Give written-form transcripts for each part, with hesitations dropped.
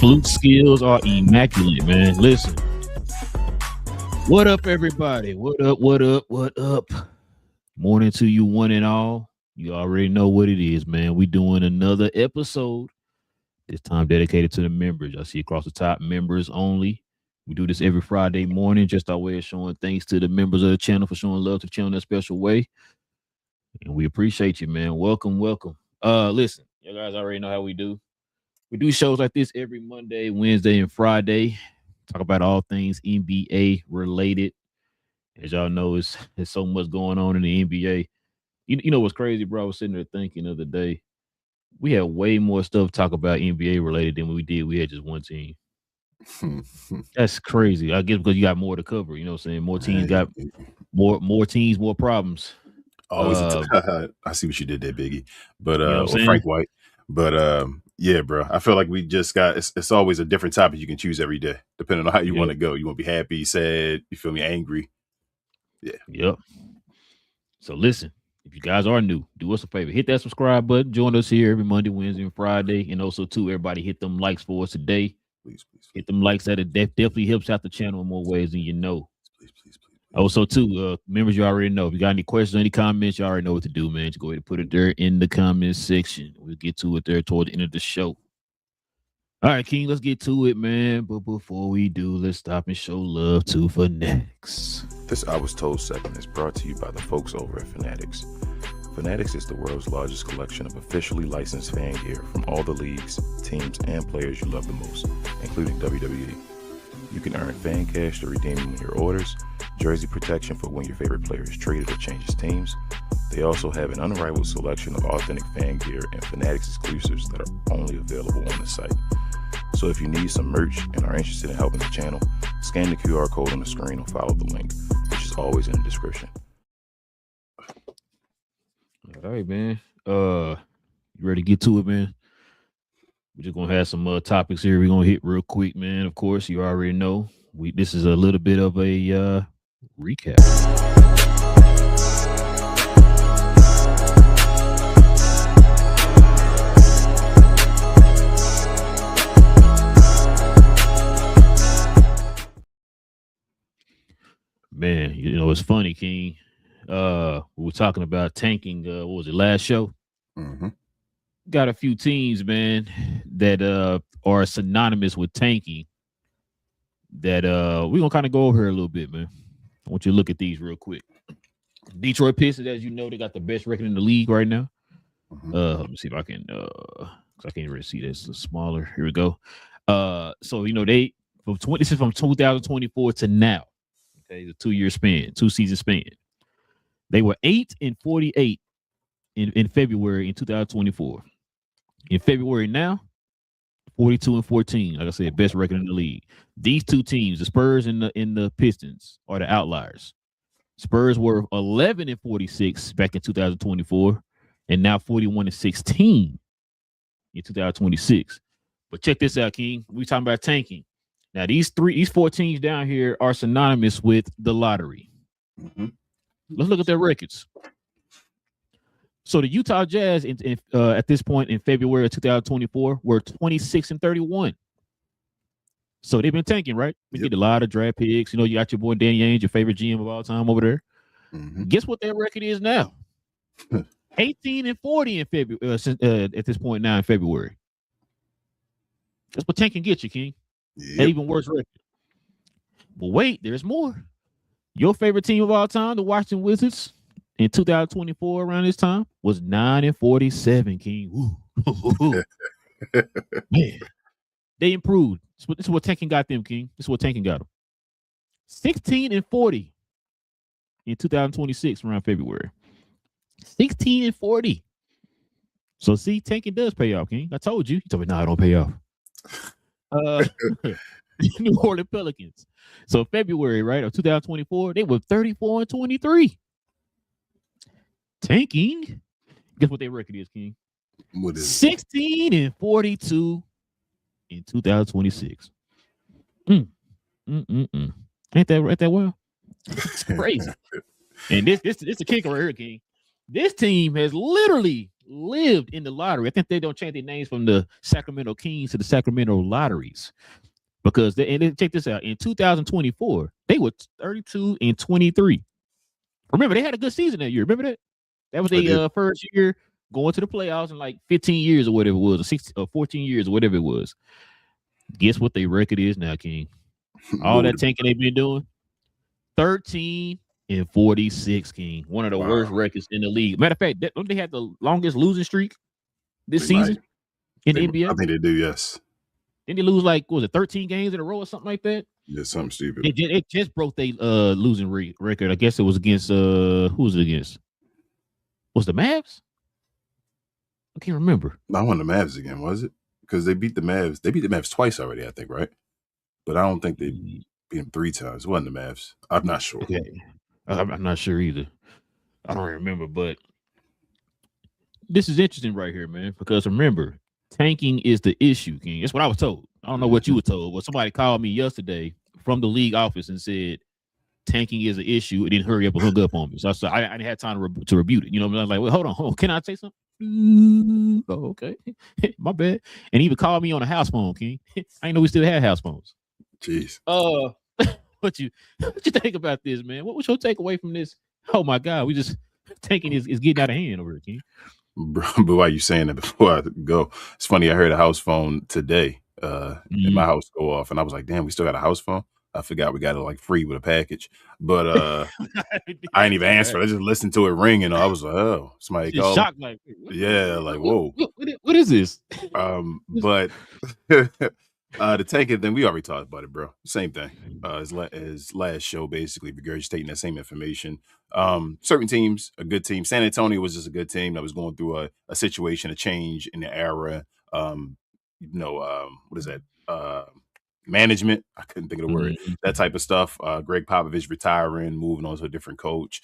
Flute skills are immaculate, man. Listen. What up, everybody? What up, what up, what up? Morning to you, one and all. You already know what it is, man. We doing another episode. This time dedicated to the members. I see across the top, members only. We do this every Friday morning, just our way of showing thanks to the members of the channel for showing love to the channel in a special way. And we appreciate you, man. Welcome, welcome. Listen, you guys already know how we do. We do shows like this every Monday, Wednesday, and Friday. Talk about all things NBA related. As y'all know, there's so much going on in the NBA. You know what's crazy, bro? I was sitting there thinking the other day. We had way more stuff to talk about NBA related than we did. We had just one team. That's crazy. I guess because you got more to cover. You know what I'm saying? More teams got more teams, more problems. Always I see what you did there, Biggie. But you know or Frank White. But yeah, bro. I feel like we just got it's always a different topic you can choose every day, depending on how you want to go. You want to be happy, sad, you feel me, angry. Yeah. Yep. So listen, if you guys are new, do us a favor. Hit that subscribe button. Join us here every Monday, Wednesday, and Friday. And also, too, everybody hit them likes for us today. Please. Hit them likes. That it definitely helps out the channel in more ways than you know. Please. Also, too, members, you already know. If you got any questions, any comments, you already know what to do, man. Just go ahead and put it there in the comments section. We'll get to it there toward the end of the show. All right, King, let's get to it, man. But before we do, let's stop and show love to Fanatics. This I Was Told segment is brought to you by the folks over at Fanatics. Fanatics is the world's largest collection of officially licensed fan gear from all the leagues, teams, and players you love the most, including WWE. You can earn fan cash to redeem them in your orders, jersey protection for when your favorite player is traded or changes teams. They also have an unrivaled selection of authentic fan gear and Fanatics exclusives that are only available on the site. So if you need some merch and are interested in helping the channel, scan the QR code on the screen or follow the link, which is always in the description. All right, man. You ready to get to it, man? We're just gonna have some topics here we're gonna hit real quick, man. Of course, you already know. This is a little bit of a recap. Man, you know, it's funny, King. We were talking about tanking, what was it, last show? Mm-hmm. Got a few teams, man, that are synonymous with tanking that we're gonna kind of go over here a little bit, man. I want you to look at these real quick. Detroit Pistons, as you know, they got the best record in the league right now. Let me see if I can because I can't really see this. It's smaller. Here we go. So you know, this is from 2024 to now. Okay, the 2-year span, 2-season span. They were 8-48 in February in 2024. In February now, 42-14. Like I said, best record in the league. These two teams, the Spurs and the Pistons, are the outliers. Spurs were 11-46 back in 2024, and now 41-16 in 2026. But check this out, King. We talking about tanking. Now, these 4 teams down here are synonymous with the lottery. Mm-hmm. Let's look at their records. So the Utah Jazz at this point in February of 2024 were 26-31. So they've been tanking, right? We get a lot of draft picks. You know, you got your boy Danny Ainge, your favorite GM of all time over there. Mm-hmm. Guess what their record is now? 18-40 in February. At this point now in February. That's what tanking gets you, King. Yep. Even worse record. But wait, there's more. Your favorite team of all time, the Washington Wizards, in 2024 around this time was 9-47, King. Man, they improved. This is what tanking got them, King. This is what tanking got them. 16-40 in 2026 around February. 16-40. So see, tanking does pay off, King. I told you. You told me, no, it don't pay off. New Orleans Pelicans. So February, right, of 2024, they were 34-23. Tanking. Guess what their record is, King? What is 16-42 in 2026. Ain't that well? It's crazy. And this is a kicker right here, King. This team has literally lived in the lottery. I think they don't change their names from the Sacramento Kings to the Sacramento Lotteries because check this out. In 2024, they were 32-23. Remember, they had a good season that year. Remember that? That was their first year going to the playoffs in like 15 years or whatever it was, or 16 or 14 years or whatever it was. Guess what their record is now, King? All that tanking they've been doing, 13-46, King. One of the worst records in the league. Matter of fact, they had the longest losing streak this season in the NBA. I think they do, yes. Didn't they lose like, what was it, 13 games in a row or something like that? Yeah, something stupid. It just broke their losing record. I guess it was against who was it against? Was the Mavs? I can't remember. Not one of the Mavs again, was it? Because they beat the Mavs. They beat the Mavs twice already, I think, right? But I don't think they beat them 3 times. It wasn't the Mavs. I'm not sure. Okay. I'm not sure either. I don't remember, but this is interesting right here, man, because remember, tanking is the issue, King. That's what I was told. I don't know what you were told, but somebody called me yesterday from the league office and said tanking is an issue. It didn't hurry up and hung up on me. So I didn't have time to rebut it. You know, I was like, well, hold on. Can I say something? Oh, okay. My bad. And he even called me on a house phone, King. I didn't know we still had house phones. Jeez. What you think about this, man? What was your takeaway from this? Oh my God, we just tanking is getting out of hand over here, King. Bro, but why are you saying that before I go? It's funny, I heard a house phone today in my house go off, and I was like, damn, we still got a house phone? I forgot we got it like free with a package. But I ain't even answer. I just listened to it ring, and I was like, oh, somebody called. Shocked, like, yeah, like, whoa. What is this? But the tanking thing, we already talked about it, bro. Same thing as last show, basically regurgitating that same information. Certain teams, a good team. San Antonio was just a good team that was going through a situation, a change in the era. What is that? Management. I couldn't think of the word. That type of stuff. Greg Popovich retiring, moving on to a different coach.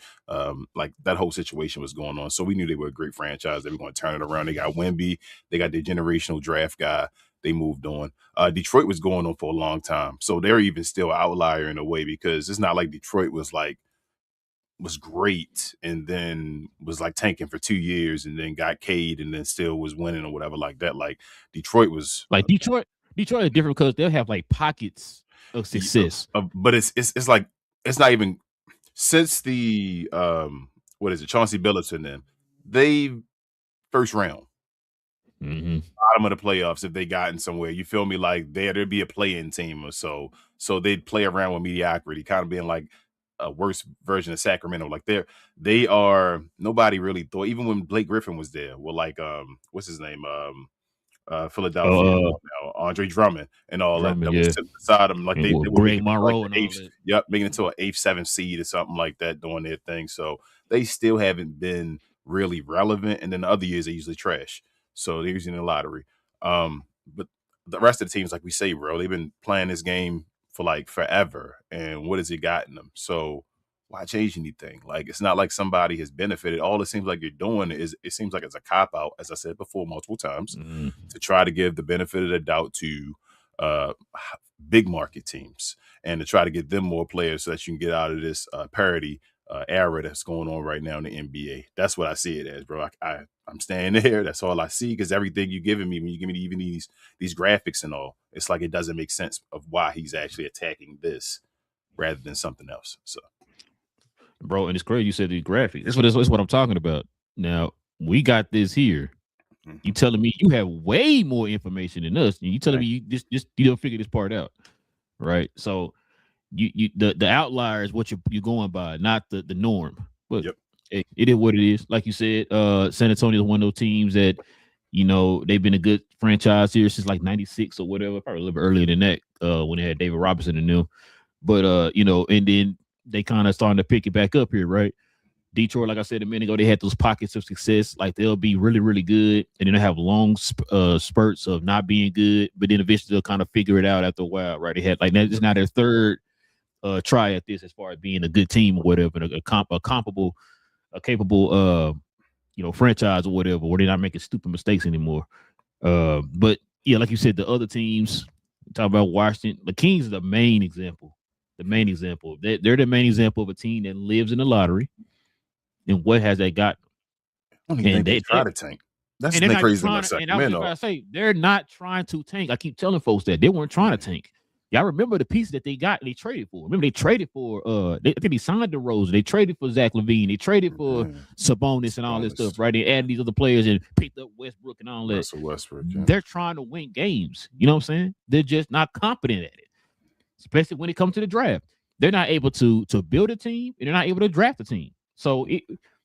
Like that whole situation was going on. So we knew they were a great franchise. They were going to turn it around. They got Wemby. They got their generational draft guy. They moved on. Detroit was going on for a long time. So they're even still an outlier in a way because it's not like Detroit was great and then was like tanking for 2 years and then got Cade and then still was winning or whatever like that. Like Detroit was like Detroit is different because they'll have like pockets of success. But it's like it's not even since the Chauncey Billups and them, they first round. Bottom of the playoffs if they gotten somewhere. You feel me? Like there'd be a play-in team or so. So they'd play around with mediocrity, kind of being like a worse version of Sacramento. Like they are nobody really thought, even when Blake Griffin was there. Well, like what's his name? Philadelphia, Andre Drummond and all that was sitting beside them. Like they were Greg Monroe and all that. Yep, making it to an 8th, 7th seed or something like that, doing their thing. So they still haven't been really relevant. And then the other years they usually trash. So they're using the lottery. But the rest of the teams, like we say, bro, they've been playing this game for like forever. And what has it gotten them? So why change anything? Like, it's not like somebody has benefited. All it seems like you're doing is it seems like it's a cop-out, as I said before multiple times, to try to give the benefit of the doubt to big market teams and to try to get them more players so that you can get out of this parity era that's going on right now in the NBA. That's what I see it as, bro. I'm staying there. That's all I see because everything you're giving me, when you give me even these graphics and all, it's like it doesn't make sense of why he's actually attacking this rather than something else. So, bro, and it's crazy you said these graphics. That's what I'm talking about. Now, we got this here. You telling me you have way more information than us, and you telling me you don't figure this part out, right? So the outlier is what you're going by, not the norm. But it is what it is. Like you said, San Antonio is one of those teams that, you know, they've been a good franchise here since like 96 or whatever, probably a little bit earlier than that, when they had David Robinson and them. But you know, and then they kind of starting to pick it back up here, right? Detroit, like I said a minute ago, they had those pockets of success. Like they'll be really, really good, and then they have long spurts of not being good, but then eventually they'll kind of figure it out after a while, right? They had like it's not their third try at this as far as being a good team or whatever, and a capable you know, franchise or whatever, where they're not making stupid mistakes anymore. But yeah, like you said, the other teams, talk about Washington, the Kings are the main example. They're the main example of a team that lives in the lottery. And what has they got? I don't even think they try to tank. That's the crazy about Sacramento. And I was just about to say, they're not trying to tank. I keep telling folks that they weren't trying to tank. Y'all remember the piece that they got and they traded for. Remember they traded for I think they signed DeRozan. They traded for Zach LaVine. They traded for Sabonis and all this stuff, right? They added these other players and picked up Westbrook and all that. Russell Westbrook, yeah. They're trying to win games. You know what I'm saying? They're just not competent at it, especially when it comes to the draft. They're not able to build a team and they're not able to draft a team. So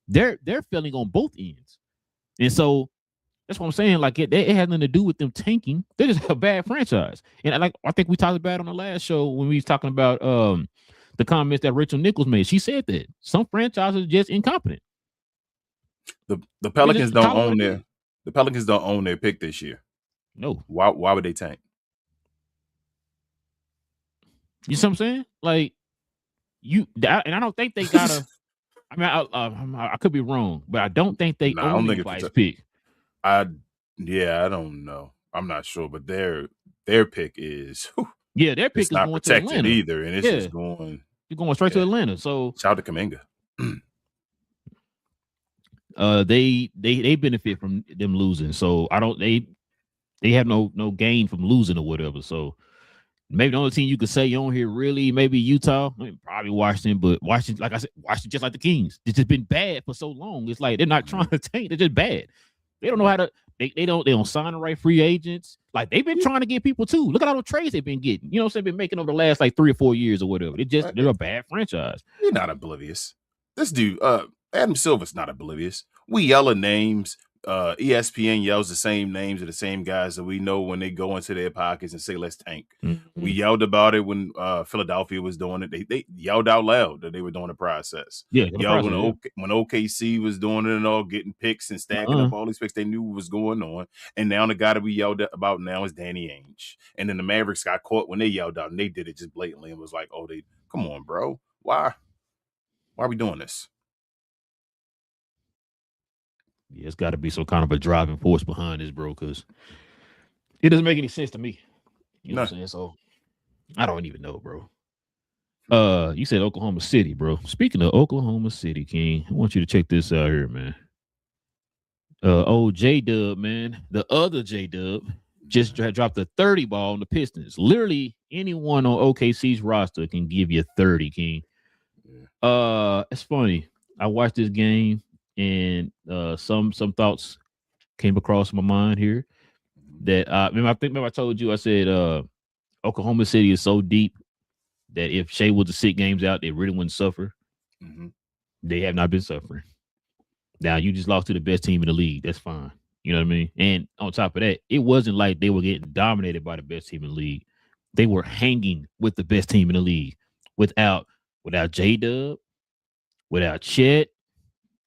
they're failing on both ends. And so that's what I'm saying. Like it has nothing to do with them tanking. They're just a bad franchise. And I think we talked about it on the last show when we was talking about the comments that Rachel Nichols made. She said that some franchises are just incompetent. The Pelicans don't own their pick this year. No. Why would they tank? You see what I'm saying? Like and I don't think they gotta. I mean, I could be wrong, but I don't think they own anybody's pick. I don't know. I'm not sure, but their pick is their pick is not going protected to Atlanta either, and it's just going. You're going straight to Atlanta. So shout out to Kuminga. They benefit from them losing. So they have no gain from losing or whatever. So maybe the only team you could say on here really maybe Utah, probably Washington, but Washington, like I said, Washington just like the Kings. It's just been bad for so long. It's like they're not trying to tank. They're just bad. They don't know how to. They don't sign the right free agents. Like they've been trying to get people too. Look at all the trades they've been getting. You know what I'm saying? Been making over the last like 3 or 4 years or whatever. They're a bad franchise. You're not oblivious. This dude, Adam Silver's not oblivious. We yell at names. ESPN yells the same names of the same guys that we know when they go into their pockets and say, let's tank. Mm-hmm. We yelled about it when Philadelphia was doing it. They yelled out loud that they were doing the process. Yeah, when OKC was doing it and all, getting picks and stacking up all these picks, they knew what was going on. And now the guy that we yelled about now is Danny Ainge. And then the Mavericks got caught when they yelled out, and they did it just blatantly and was like, come on, bro. Why are we doing this? Yeah, it's got to be some kind of a driving force behind this, bro, because it doesn't make any sense to me. You know what I'm saying? So I don't even know, bro. You said Oklahoma City, bro. Speaking of Oklahoma City, King, I want you to check this out here, man. Old J-Dub, man. The other J-Dub just dropped a 30 ball on the Pistons. Literally anyone on OKC's roster can give you 30, King. Yeah. It's funny. I watched this game. And some thoughts came across my mind here that remember I told you, I said Oklahoma City is so deep that if Shea was to sit games out, they really wouldn't suffer. Mm-hmm. They have not been suffering. Now you just lost to the best team in the league. That's fine. You know what I mean? And on top of that, it wasn't like they were getting dominated by the best team in the league. They were hanging with the best team in the league without J-Dub, without Chet,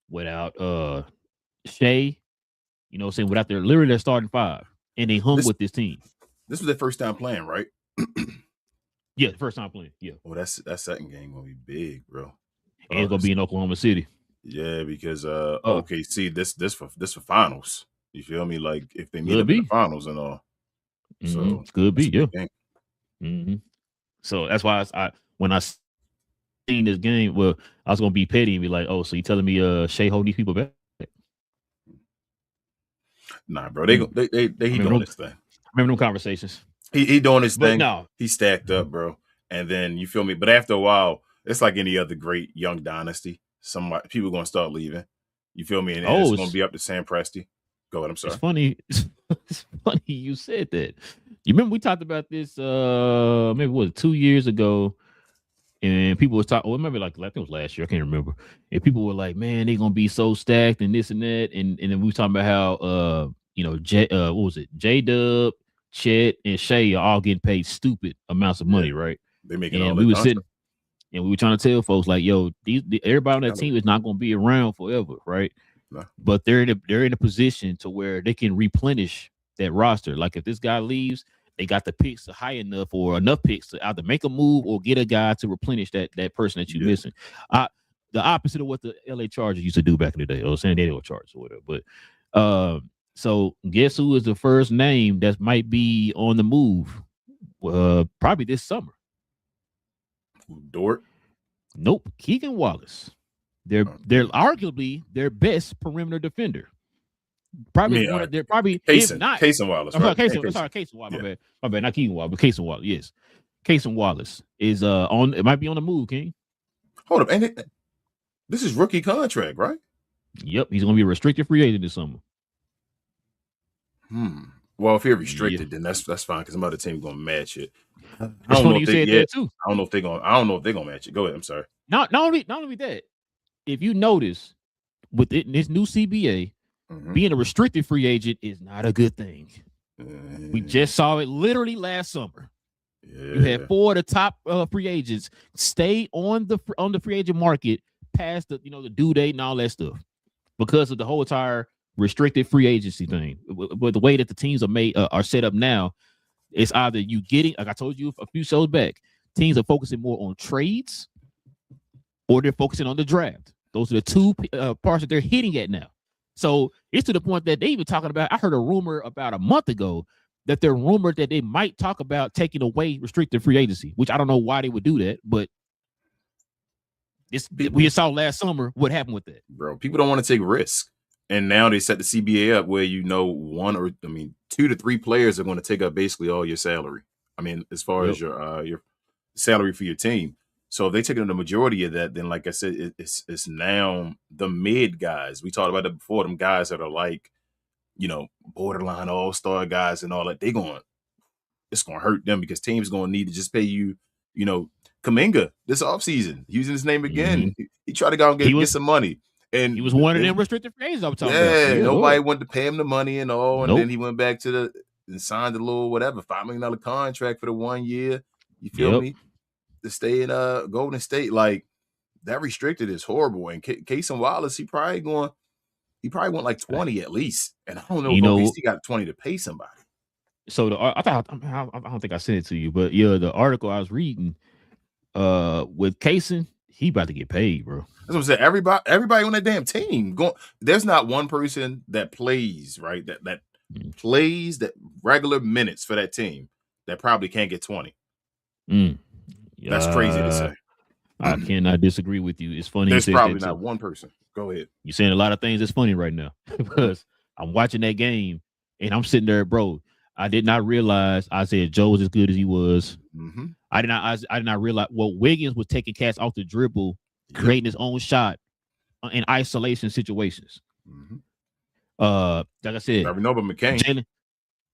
without Shea, you know what I'm saying, without their starting five, and they hung with this team. This was their first time playing, right? Yeah, the first time playing. Yeah. Well, that second game gonna be big, bro. And it's gonna be in Oklahoma City. Yeah, because OKC, this for finals. You feel me? Like if they meet up in the finals and all. Mm-hmm. So could be, yeah. Mm-hmm. So that's why when I seen this game, well, I was gonna be petty and be like, "Oh, so you telling me Shea hold these people back?" Nah, bro, he doing this thing. Remember them conversations? He doing his thing. No, he stacked up, bro. And then you feel me. But after a while, it's like any other great young dynasty. People gonna start leaving. You feel me? And it's gonna be up to Sam Presti. Go ahead. I'm sorry. It's funny. It's funny you said that. You remember we talked about this maybe it was 2 years ago. And people was talking, remember, like I think it was last year, I can't remember. And people were like, man, they're gonna be so stacked and this and that. And then we were talking about how what was it? J-Dub, Chet, and Shea are all getting paid stupid amounts of money, right? They making and all we were sitting and we were trying to tell folks like, yo, everybody on that team is not gonna be around forever, right? No. But they're in a position to where they can replenish that roster. Like if this guy leaves, they got the picks high enough or enough picks to either make a move or get a guy to replenish that person that you're missing. The opposite of what the LA Chargers used to do back in the day, or San Diego Chargers or whatever. But so guess who is the first name that might be on the move? Probably this summer. Dort? Nope. Keegan Wallace. They're arguably their best perimeter defender. Probably one of their if not Casey Wallace. Right? Casey Wallace. My bad, not Keegan Wallace, but Casey Wallace. Yes, Casey Wallace is on. It might be on the move, King. Hold up, and this is rookie contract, right? Yep, he's gonna be a restricted free agent this summer. Well, if you're restricted, then that's fine because some other team gonna match it. It's funny you said that too. I don't know if they're gonna match it. Go ahead. I'm sorry. Not only that, if you notice with this new CBA, being a restricted free agent is not a good thing. We just saw it literally last summer. Yeah. You had 4 of the top free agents stay on the free agent market past the the due date and all that stuff because of the whole entire restricted free agency thing. But the way that the teams are set up now, it's either you getting, like I told you a few shows back, teams are focusing more on trades or they're focusing on the draft. Those are the two parts that they're hitting at now. So it's to the point that they even talking about, I heard a rumor about a month ago that they're rumored that they might talk about taking away restricted free agency, which I don't know why they would do that, but we saw last summer what happened with that. Bro, people don't want to take risks. And now they set the CBA up where 2 to 3 players are going to take up basically all your salary. I mean, as far as your salary for your team. So if they take on the majority of that, then like I said, it's now the mid guys. We talked about that before. Them guys that are like, borderline all-star guys and all that. It's going to hurt them because teams going to need to just pay you, Kuminga this offseason, using his name again. He tried to go and get some money. And he was one of them restricted free agents I was talking about. Yeah, nobody wanted to pay him the money and all. And then he went back and signed a little $5 million contract for the 1 year. You feel me? To stay in Golden State. Like, that restricted is horrible. And Casey Wallace, he probably went like 20 at least. And I don't know if he got 20 to pay somebody. So I don't think I sent it to you, but the article I was reading with Casey, he about to get paid, bro. That's what I'm saying. Everybody on that damn team there's not one person that plays, right? That plays that regular minutes for that team that probably can't get 20. That's crazy to say. I cannot disagree with you. It's funny. There's probably not one person. Go ahead. You're saying a lot of things that's funny right now because I'm watching that game and I'm sitting there, bro. I did not realize Isaiah Joe was as good as he was. I did not realize Wiggins was taking cats off the dribble, creating his own shot in isolation situations. Like I said, we already know about McCain.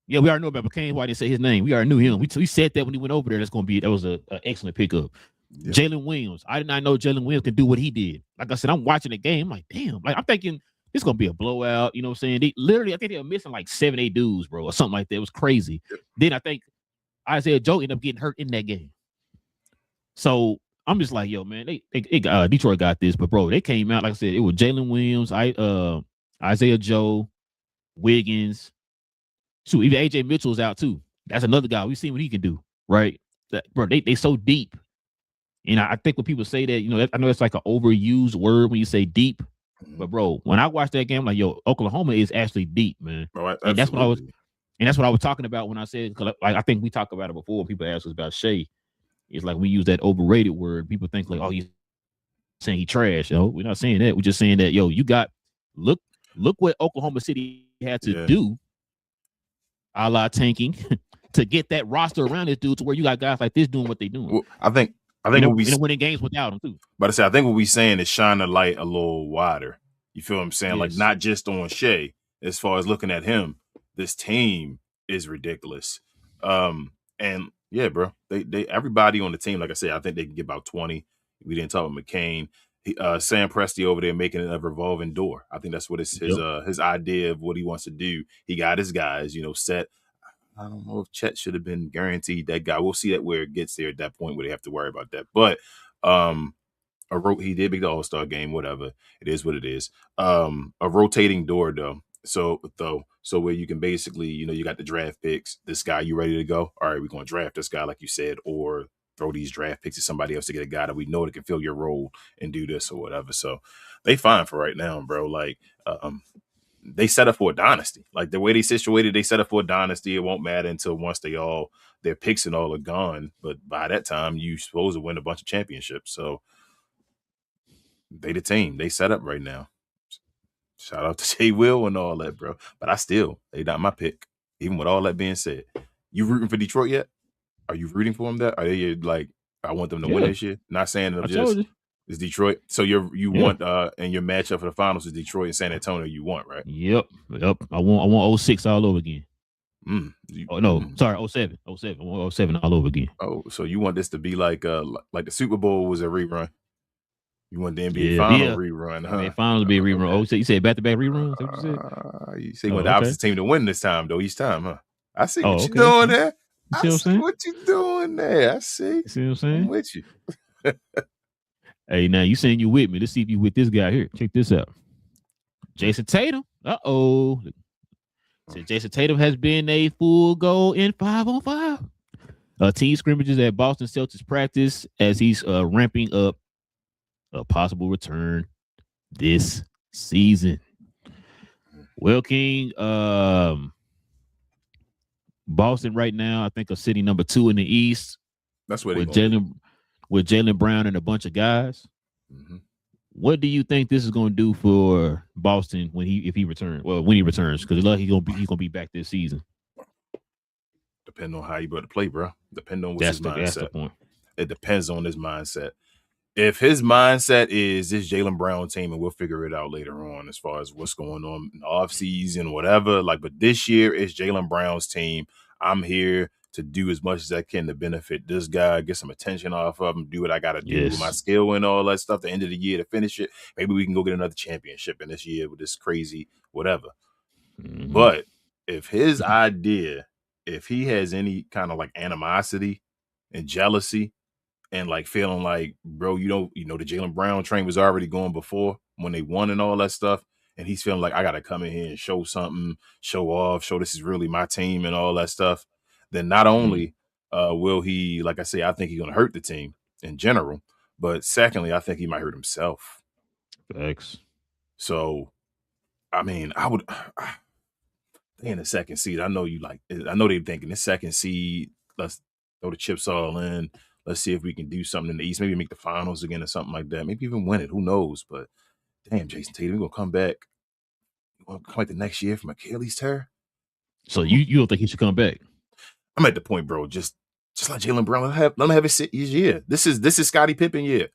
We already know about McCain. Why I didn't say his name? We already knew him. We said that when he went over there. That was an excellent pickup. Jalen Williams. I did not know Jalen Williams could do what he did. Like I said, I'm watching the game. I'm like, damn. Like I'm thinking it's gonna be a blowout. You know what I'm saying? I think they were missing like 7-8 dudes, bro, or something like that. It was crazy. Then I think Isaiah Joe ended up getting hurt in that game. So I'm just like, yo, man, they Detroit got this, but bro, they came out like I said, it was Jalen Williams, Isaiah Joe, Wiggins. Shoot, even AJ Mitchell's out too. That's another guy. We've seen what he can do, right? Bro, they so deep. And I think when people say that, I know it's like an overused word when you say deep. But bro, when I watched that game, I'm like, yo, Oklahoma is actually deep, man. Bro, and that's what I was talking about when I said, like, I think we talked about it before. People ask us about Shea. It's like we use that overrated word. People think like, oh, he's saying he trash. We're not saying that. We're just saying that, yo, you got look what Oklahoma City had to do, a la tanking, to get that roster around this dude to where you got guys like this doing what they doing. Well, I think what we winning games without him too. But I say I think what we saying is shine the light a little wider. You feel what I'm saying? Yes. Like not just on Shea. As far as looking at him, this team is ridiculous. And yeah, bro, they everybody on the team, like I said, I think they can get about 20. We didn't talk about McCain. Sam Presti over there making it a revolving door. I think that's what his idea of what he wants to do. He got his guys, set. I don't know if Chet should have been guaranteed that guy. We'll see that where it gets there at that point where they have to worry about that. But he did make the All-Star game, whatever. It is what it is. A rotating door though. So where you can basically, you got the draft picks. This guy, you ready to go? All right, we're going to draft this guy, like you said, or throw these draft picks to somebody else to get a guy that we know that can fill your role and do this or whatever. So they fine for right now, bro. Like, they set up for a dynasty. Like the way they situated, they set up for a dynasty. It won't matter until once their picks and all are gone. But by that time, you're supposed to win a bunch of championships. So they the team. They set up right now. Shout out to Jay Will and all that, bro. But they not my pick. Even with all that being said, you rooting for Detroit yet? Are you rooting for them? That are they like? I want them to win this year. Not saying them just it's Detroit. So you want and your matchup for the finals is Detroit and San Antonio. You want right? Yep. I want 06 all over again. Sorry, 07. I want 07 all over again. Oh, so you want this to be like the Super Bowl was a rerun? You want the NBA final rerun, huh? NBA finals to be a rerun. Oh, so you said back-to-back reruns? That's what you said? You say you want the opposite team to win this time, though, each time, huh? I see what you're doing there. You see what you're doing there. I see. You see what I'm saying? I'm with you. Hey, now you saying you with me. Let's see if you with this guy here. Check this out. Jason Tatum. Uh-oh. So Jason Tatum has been a full goal in 5-on-5. Team scrimmages at Boston Celtics practice as he's ramping up a possible return this season. Well, King, Boston right now, I think, are sitting number 2 in the East. That's what with Jaylen Brown and a bunch of guys. Mm-hmm. What do you think this is going to do for Boston when he returns? Well, when he returns, because he's gonna be back this season. Depending on how you better play, bro. Depending on what's his mindset. That's the point. It depends on his mindset. If his mindset is this Jaylen Brown team, and we'll figure it out later on as far as what's going on in the offseason, whatever. But this year it's Jaylen Brown's team. I'm here to do as much as I can to benefit this guy, get some attention off of him, do what I got to do with my skill and all that stuff. The end of the year to finish it. Maybe we can go get another championship in this year with this crazy whatever. Mm-hmm. But if his idea, if he has any kind of animosity and jealousy and feeling like, bro, the Jaylen Brown train was already going before when they won and all that stuff. And he's feeling like I got to come in here and show something, show off, show this is really my team and all that stuff. Then not only will he, like I say, I think he's going to hurt the team in general, but secondly, I think he might hurt himself. Thanks. So, I mean, I would they in the second seed. I know they're thinking the second seed. Let's throw the chips all in. Let's see if we can do something in the East. Maybe make the finals again or something like that. Maybe even win it. Who knows? But damn, Jason Tatum, we're gonna come back. We're gonna come back the next year from Achilles tear. So you don't think he should come back? I'm at the point, bro. Just like Jaylen Brown, let him have his year. This is Scottie Pippen year.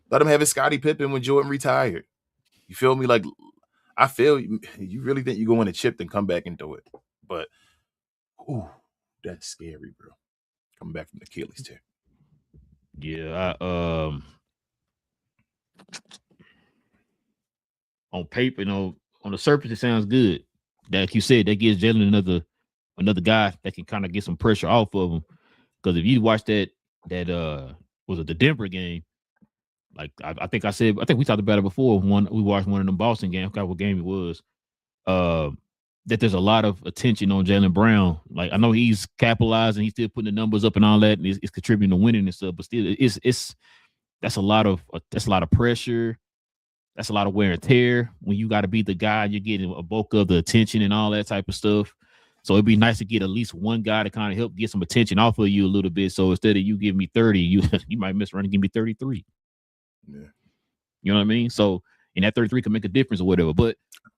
Let him have his Scottie Pippen when Jordan retired. You feel me? I feel you really think you go win a chip and come back and do it. But that's scary, bro. Coming back from the Achilles tear. Yeah, on paper, on the surface, it sounds good. Like you said, that gives Jaylen another guy that can kind of get some pressure off of him. Because if you watch that was it the Denver game? I think we talked about it before. We watched one of them Boston games. I forgot what game it was. That there's a lot of attention on Jaylen Brown. I know he's capitalizing, he's still putting the numbers up and all that, and it's contributing to winning and stuff. But still, that's a lot of pressure. That's a lot of wear and tear when you got to be the guy. You're getting a bulk of the attention and all that type of stuff. So it'd be nice to get at least one guy to kind of help get some attention off of you a little bit. So instead of you giving me 30, you might miss around and give me 33. Yeah, you know what I mean. So and that 33 can make a difference or whatever. But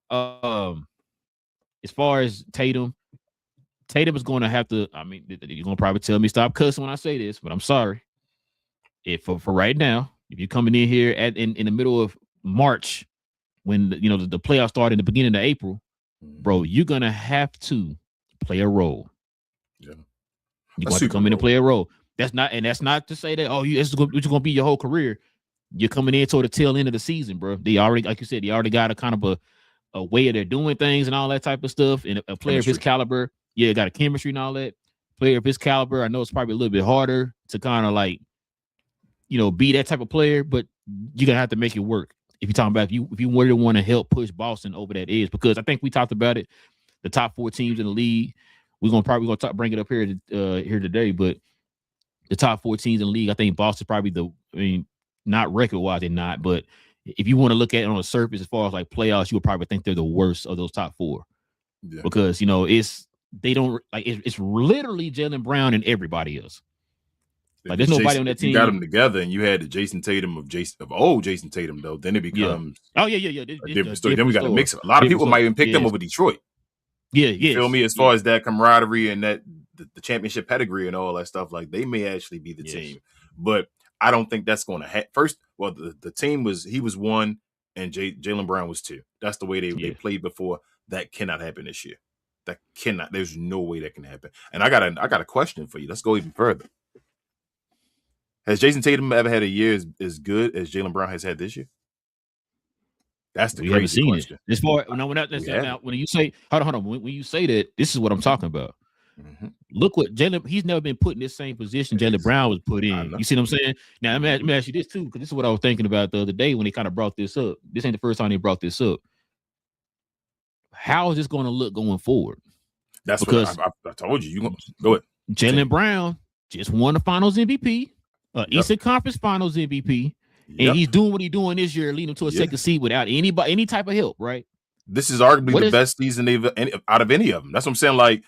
as far as Tatum is going to have to. I mean, you're going to probably tell me stop cussing when I say this, but I'm sorry. If for right now, if you're coming in here in the middle of March, when the playoffs start in the beginning of April, bro, you're gonna have to play a role. Yeah, you're going to come in and play a role. That's not to say that it's going to be your whole career. You're coming in toward the tail end of the season, bro. They already, like you said, they already got a kind of a way of their doing things and all that type of stuff. And a player of his caliber, got a chemistry and all that. Player of his caliber, I know it's probably a little bit harder to kind of be that type of player, but you're gonna have to make it work. If you're talking about if you really want to help push Boston over that edge, because I think we talked about it, the top 4 teams in the league. We're gonna bring it up here today, but the top 4 teams in the league, I think Boston's probably not record wise, they're not, but if you want to look at it on the surface as far as playoffs, you would probably think they're the worst of those top 4. Yeah. Because it's literally Jaylen Brown and everybody else. Like there's nobody on that team. You got them together, and you had the Jason Tatum of old Jason Tatum though. Then it becomes a different story. Then we got to mix it. A lot of people might even pick them over Detroit. You feel me? As far as that camaraderie and that the championship pedigree and all that stuff, like they may actually be the team, but I don't think that's going to happen. First, well, the team was 1 and Jaylen Brown was 2. That's the way they played before. That cannot happen this year. That cannot. There's no way that can happen. And I got a question for you. Let's go even further. Has Jason Tatum ever had a year as good as Jaylen Brown has had this year? That's the crazy question. As far now, when you say hold on, when you say that, this is what I'm talking about. Mm-hmm. Look what Jaylen. He's never been put in this same position Jaylen Brown was put in. You see what I'm saying? Now let me ask you this too, because this is what I was thinking about the other day when they kind of brought this up. This ain't the first time they brought this up. How is this going to look going forward? That's because what I told you. You go ahead. Jaylen Brown just won the Finals MVP, Eastern Conference Finals MVP. And he's doing what he's doing this year, leading to a second seed without any type of help, right? This is arguably the best season out of any of them. That's what I'm saying. Like,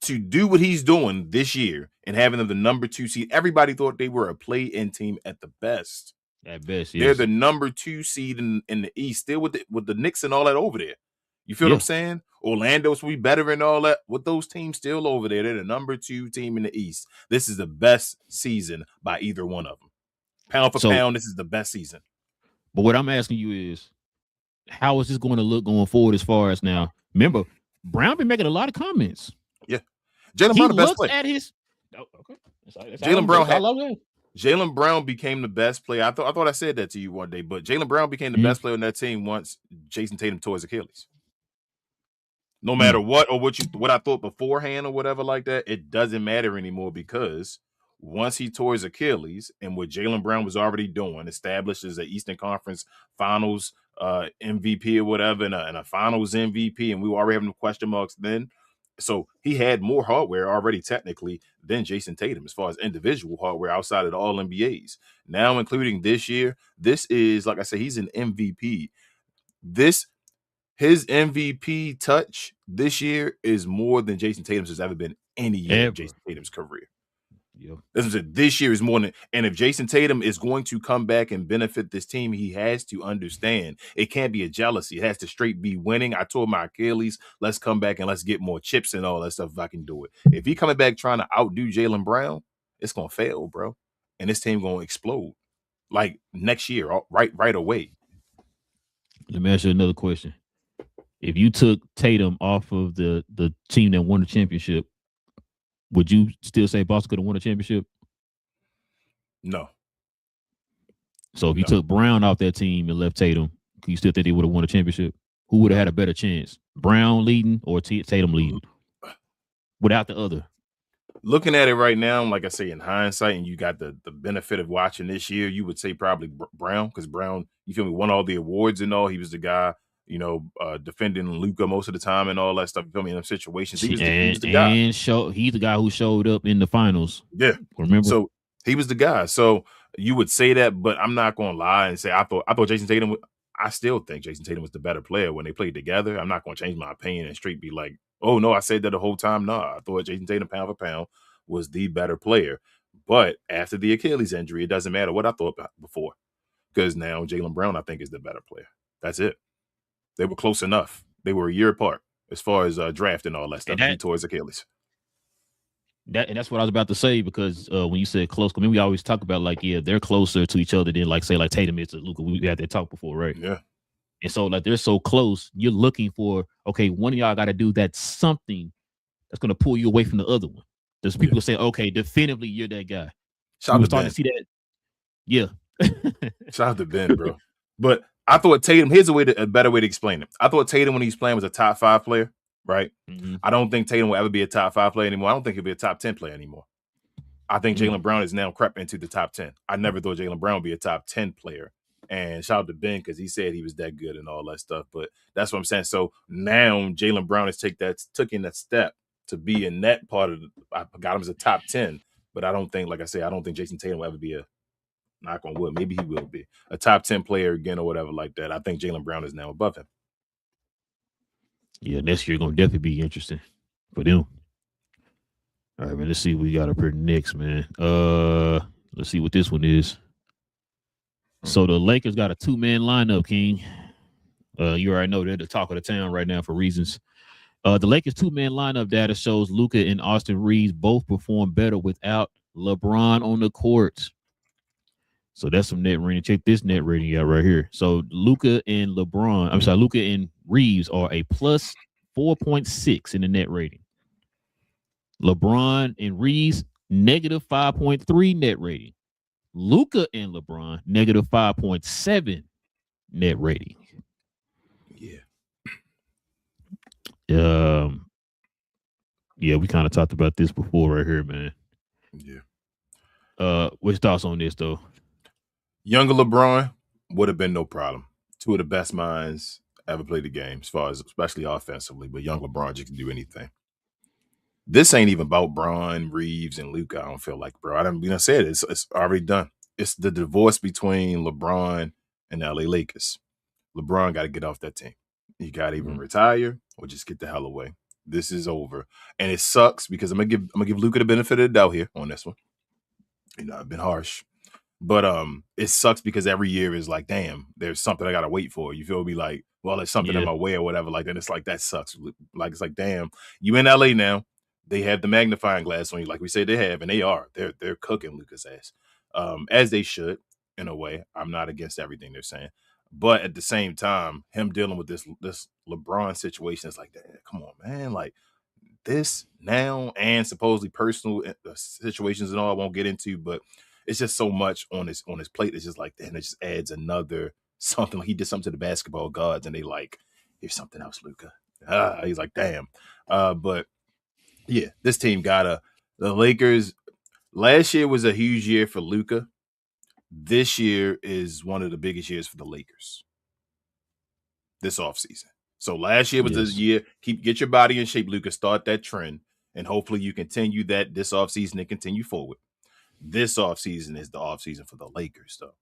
to do what he's doing this year and having them the number 2 seed, everybody thought they were a play-in team at the best. At best, yes. They're the number 2 seed in the East, still with the Knicks and all that over there. You feel what I'm saying? Orlando's we better and all that. With those teams still over there, they're the number 2 team in the East. This is the best season by either one of them. Pound for pound, this is the best season. But what I'm asking you is, how is this going to look going forward as far as now? Remember, Brown been making a lot of comments. Yeah. Jaylen Brown the best player. At his Jaylen Brown became the best player. I thought I said that to you one day, but Jaylen Brown became the best player on that team once Jason Tatum tore his Achilles. No matter what or what I thought beforehand or whatever like that, it doesn't matter anymore because once he tore his Achilles and what Jaylen Brown was already doing, established as an Eastern Conference Finals MVP or whatever, and a Finals MVP, and we were already having question marks then. So he had more hardware already technically than Jason Tatum as far as individual hardware outside of the All-NBAs. Now, including this year, this is, like I said, he's an MVP. His MVP touch this year is more than Jason Tatum's has ever been any year in Jason Tatum's career. This year is more than, and if Jason Tatum is going to come back and benefit this team, he has to understand it can't be a jealousy. It has to straight be winning. I told my Achilles, let's come back and let's get more chips and all that stuff if I can do it. If he coming back trying to outdo Jaylen Brown, it's gonna fail, bro. And this team gonna explode like next year, right away. Let me ask you another question. If you took Tatum off of the team that won the championship, would you still say Boston could have won a championship? No. So if you took Brown off that team and left Tatum, you still think they would have won a championship? Who would have had a better chance? Brown leading or Tatum leading? Without the other. Looking at it right now, like I say, in hindsight, and you got the benefit of watching this year, you would say probably Brown, because Brown, you feel me, won all the awards and all. He was the guy, defending Luka most of the time and all that stuff. You feel me, in them situations. He was the guy. And he's the guy who showed up in the finals. Yeah. Remember? So he was the guy. So you would say that, but I'm not gonna lie and say I thought Jason Tatum. I still think Jason Tatum was the better player when they played together. I'm not gonna change my opinion and straight be like, oh no, I said that the whole time. No, I thought Jason Tatum pound for pound was the better player. But after the Achilles injury, it doesn't matter what I thought before, because now Jaylen Brown I think is the better player. That's it. They were close enough. They were a year apart as far as draft and all that stuff. He tore his Achilles. That's what I was about to say, because when you said close, I mean, we always talk about like, yeah, they're closer to each other than like Tatum is to Luka. We had that talk before, right? Yeah. And so like they're so close, you're looking for, okay, one of y'all got to do that something that's going to pull you away from the other one. There's people who say, okay, definitively you're that guy. Shout out to starting to see that. Yeah. Shout out to Ben, bro. But I thought Tatum, here's a better way to explain it. I thought Tatum, when he's playing, was a top 5 player, right? Mm-hmm. I don't think Tatum will ever be a top 5 player anymore. I don't think he'll be a top 10 player anymore. I think Jaylen Brown is now crept into the top 10. I never thought Jaylen Brown would be a top 10 player. And shout out to Ben, because he said he was that good and all that stuff. But that's what I'm saying. So now Jaylen Brown has taken that step to be in that part of I got him as a top 10. But I don't think, like I said, I don't think Jason Tatum will ever be knock on wood, maybe he will be a top 10 player again or whatever like that. I think Jaylen Brown is now above him. Yeah, next year going to definitely be interesting for them. All right, man. Let's see what we got up here next, man. Let's see what this one is. So the Lakers got a 2-man lineup, King. You already know they're the talk of the town right now for reasons. The Lakers 2-man lineup data shows Luka and Austin Reeves both perform better without LeBron on the court. So that's some net rating. Check this net rating out right here. So Luka and Reeves are a plus 4.6 in the net rating. LeBron and Reeves, negative 5.3 net rating. Luka and LeBron, negative 5.7 net rating. Yeah. Yeah, we kind of talked about this before right here, man. Yeah. What's thoughts on this though? Younger LeBron would have been no problem. Two of the best minds ever played the game, as far as especially offensively. But young LeBron just can do anything. This ain't even about Bron, Reeves, and Luka. I don't feel like, bro. I said it. It's already done. It's the divorce between LeBron and the LA Lakers. LeBron got to get off that team. He got to even retire or just get the hell away. This is over, and it sucks because I'm gonna give Luka the benefit of the doubt here on this one. I've been harsh. But it sucks because every year is like, damn, there's something I gotta wait for. You feel me? Like, well, there's something in my way or whatever. Like, then it's like that sucks. Like, it's like, damn, you in LA now. They have the magnifying glass on you, like we say they have, and they are. They're cooking Luka's ass, as they should in a way. I'm not against everything they're saying, but at the same time, him dealing with this LeBron situation is like, damn, come on, man, like this now and supposedly personal situations and all I won't get into, but. It's just so much on his plate. It's just like, then it just adds another something. Like he did something to the basketball gods, and they like, here's something else, Luka. He's like, damn. But yeah, this team the Lakers. Last year was a huge year for Luka. This year is one of the biggest years for the Lakers. This offseason. So last year was the year. Get your body in shape, Luka. Start that trend, and hopefully you continue that this offseason and continue forward. This offseason is the offseason for the Lakers, though.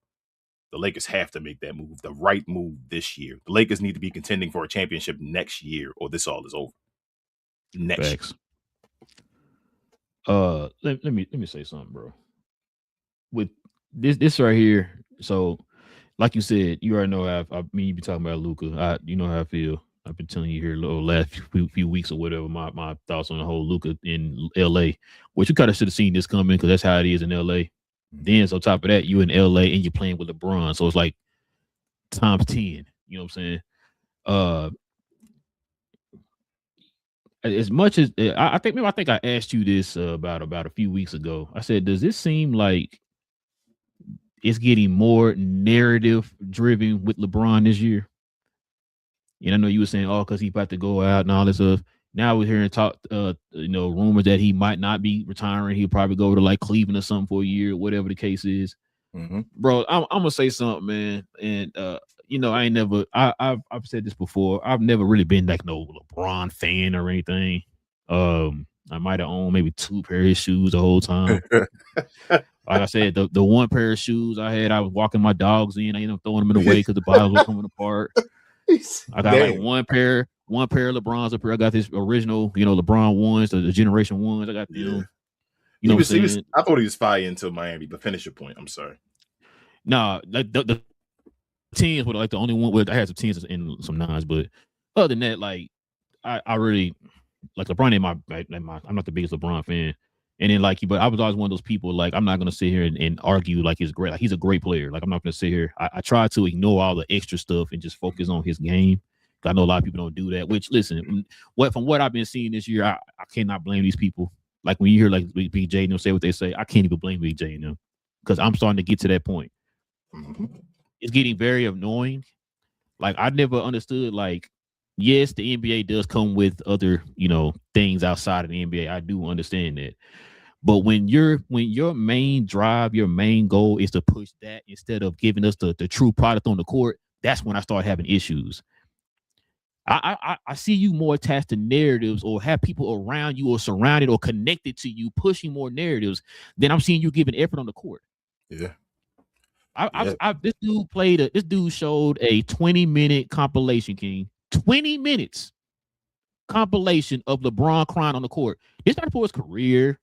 The Lakers have to make that move, the right move this year. The Lakers need to be contending for a championship next year, or this all is over. Next year. Let me say something, bro. With this right here, so like you said, you already know how you be talking about Luka. You know how I feel. I've been telling you here the last few weeks or whatever my thoughts on the whole Luka in LA, which you kind of should have seen this coming because that's how it is in LA. Then on top of that, you in LA and you're playing with LeBron, so it's like times 10. You know what I'm saying? As much as I think I asked you this about a few weeks ago. I said, does this seem like it's getting more narrative driven with LeBron this year? And I know you were saying, because he's about to go out and all this stuff. Now we're hearing talk, rumors that he might not be retiring. He'll probably go to like Cleveland or something for a year, whatever the case is. Mm-hmm. Bro, I'm gonna say something, man. And I've said this before. I've never really been like no LeBron fan or anything. I might have owned maybe 2 pairs of shoes the whole time. Like I said, the one pair of shoes I had, I was walking my dogs in. I ended up throwing them in the way because the bottoms were coming apart. I got like one pair of LeBrons up here. I got this original, LeBron ones, the generation ones. I got them. You know what I'm saying? I thought he was fire until Miami, but finish your point. I'm sorry. Nah, like the 10s were like the only one with I had some 10s and some 9s, but other than that, like I really like LeBron ain't I'm not the biggest LeBron fan. And then but I was always one of those people, like, I'm not gonna sit here and argue like he's great. Like he's a great player. Like I'm not gonna sit here. I try to ignore all the extra stuff and just focus on his game. I know a lot of people don't do that. Which listen, from what I've been seeing this year, I cannot blame these people. Like when you hear like Big J and them say what they say, I can't even blame Big J and them because I'm starting to get to that point. It's getting very annoying. Like I never understood. Like yes, the NBA does come with other things outside of the NBA. I do understand that. But when your main drive, your main goal is to push that instead of giving us the true product on the court, that's when I start having issues. I see you more attached to narratives or have people around you or surrounded or connected to you pushing more narratives than I'm seeing you giving effort on the court. Yeah. This dude showed a 20-minute compilation, King. 20 minutes compilation of LeBron crying on the court. This not for his career.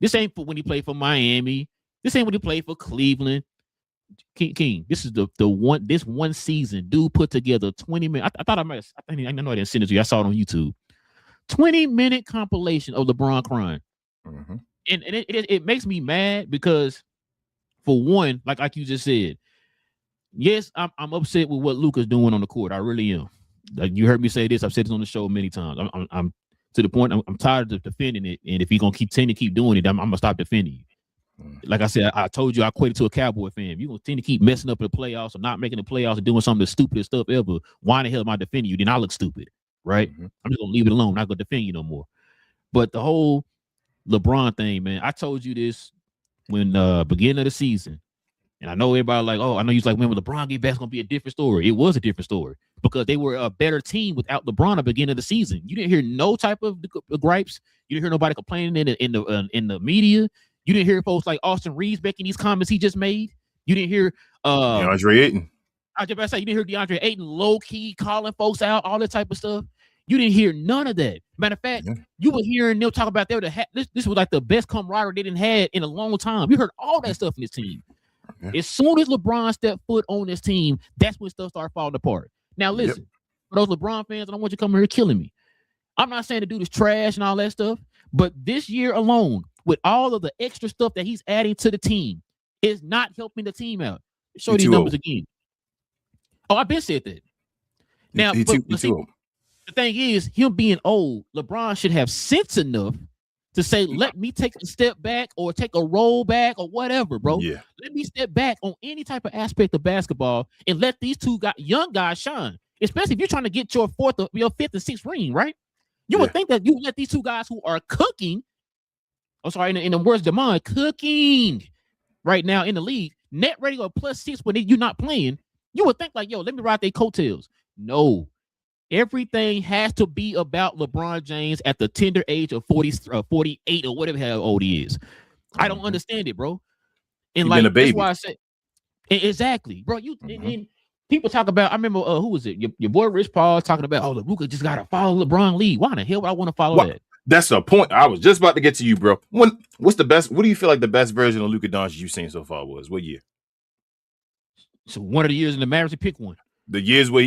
This ain't for when he played for Miami. This ain't when he played for Cleveland. King, this is the one season, dude put together 20 minutes. I know I didn't send it to you. I saw it on YouTube. 20-minute compilation of LeBron crying. Mm-hmm. And it makes me mad because, for one, like you just said, yes, I'm upset with what Luka's doing on the court. I really am. Like, you heard me say this. I've said this on the show many times. I'm to the point. I'm tired of defending it. And if you're gonna keep doing it, I'm gonna stop defending you. Like I said, I told you I equated to a Cowboy fan. You're gonna tend to keep messing up in the playoffs or not making the playoffs or doing some of the stupidest stuff ever. Why the hell am I defending you? Then I look stupid, right? Mm-hmm. I'm just gonna leave it alone. I'm not gonna defend you no more. But the whole LeBron thing, man, I told you this when beginning of the season. And I know everybody like, oh, I know you like, when LeBron get back, it's gonna be a different story. It was a different story because they were a better team without LeBron at the beginning of the season. You didn't hear no type of gripes. You didn't hear nobody complaining in the media. You didn't hear folks like Austin Reeves making these comments he just made. You didn't hear DeAndre Ayton. I just about to say, you didn't hear DeAndre Ayton low key calling folks out, all that type of stuff. You didn't hear none of that. Matter of fact, you were hearing them talk about this was like the best camaraderie they didn't had in a long time. You heard all that stuff in this team. Yeah. As soon as LeBron stepped foot on this team, that's when stuff started falling apart. Now listen, for those LeBron fans, I don't want you to come here killing me. I'm not saying the dude is trash and all that stuff, but this year alone, with all of the extra stuff that he's adding to the team, is not helping the team out. Show these numbers again. Oh, I've been said that. Now, the thing is, him being old, LeBron should have sense enough to say, let me take a step back or take a roll back or whatever, bro. Yeah. Let me step back on any type of aspect of basketball and let these young guys shine, especially if you're trying to get your fifth and sixth ring, right? You would think that you let these two guys who are cooking, in the words of Demond, cooking right now in the league, net rating or +6 when you're not playing, you would think like, yo, let me ride their coattails. No. Everything has to be about LeBron James at the tender age of 48 or whatever how old he is. I don't understand it, bro. And like, that's why I said, exactly, bro. And people talk about, I remember, who was it? Your boy Rich Paul talking about, oh, Luka just got to follow LeBron lead. Why the hell would I want to follow that? That's the point. I was just about to get to you, bro. What's the best? What do you feel like the best version of Luka Doncic you've seen so far was? What year? So one of the years in the Mavericks, pick one. The year where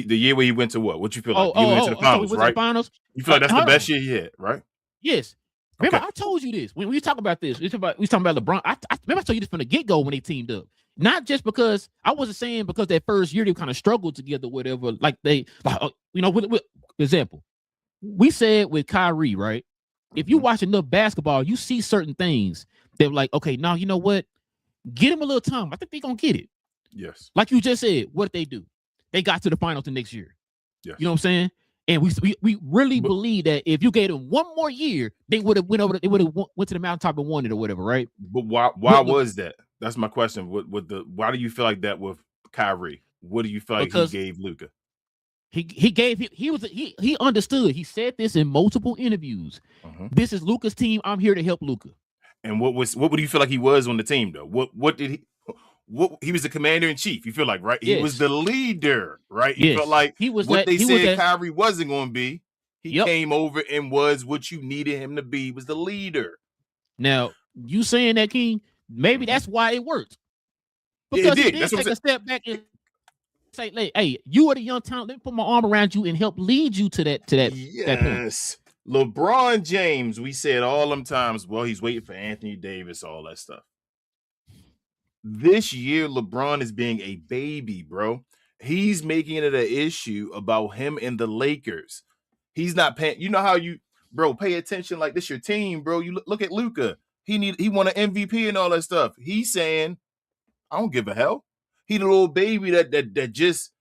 he went to what? What you feel like? He went to the finals, right? Finals. You feel like that's the best year he had, right? Yes. Remember, I told you this when we talk about this. We talking about LeBron. I remember I told you this from the get go when they teamed up. Not just because I wasn't saying because that first year they kind of struggled together, whatever. Like with example, we said with Kyrie, right? If you watch enough basketball, you see certain things that like, okay, now you know what? Get him a little time. I think they're gonna get it. Yes. Like you just said, what did they do? They got to the finals the next year. Yes. You know what I'm saying? And we really believe that if you gave them one more year, they would have went to the mountaintop and won it or whatever, right? But why was that? That's my question. Why do you feel like that with Kyrie? What do you feel like he gave Luka? He understood. He said this in multiple interviews. This is Luka's team. I'm here to help Luka. And what would you feel like he was on the team though? What did he? He was the commander in chief. You feel like, right? He was the leader, right? You felt like he was what they said Kyrie wasn't going to be. He came over and was what you needed him to be. He was the leader. Now, you saying that, King? Maybe that's why it worked. Because he did take a step back and say, "Hey, you are the young talent. Let me put my arm around you and help lead you to that." Yes. That point. LeBron James. We said all them times. Well, he's waiting for Anthony Davis. All that stuff. This year, LeBron is being a baby, bro. He's making it an issue about him and the Lakers. He's not paying. You know how pay attention like this your team, bro. You look at Luka. He won an MVP and all that stuff. He's saying, I don't give a hell. He the little baby that just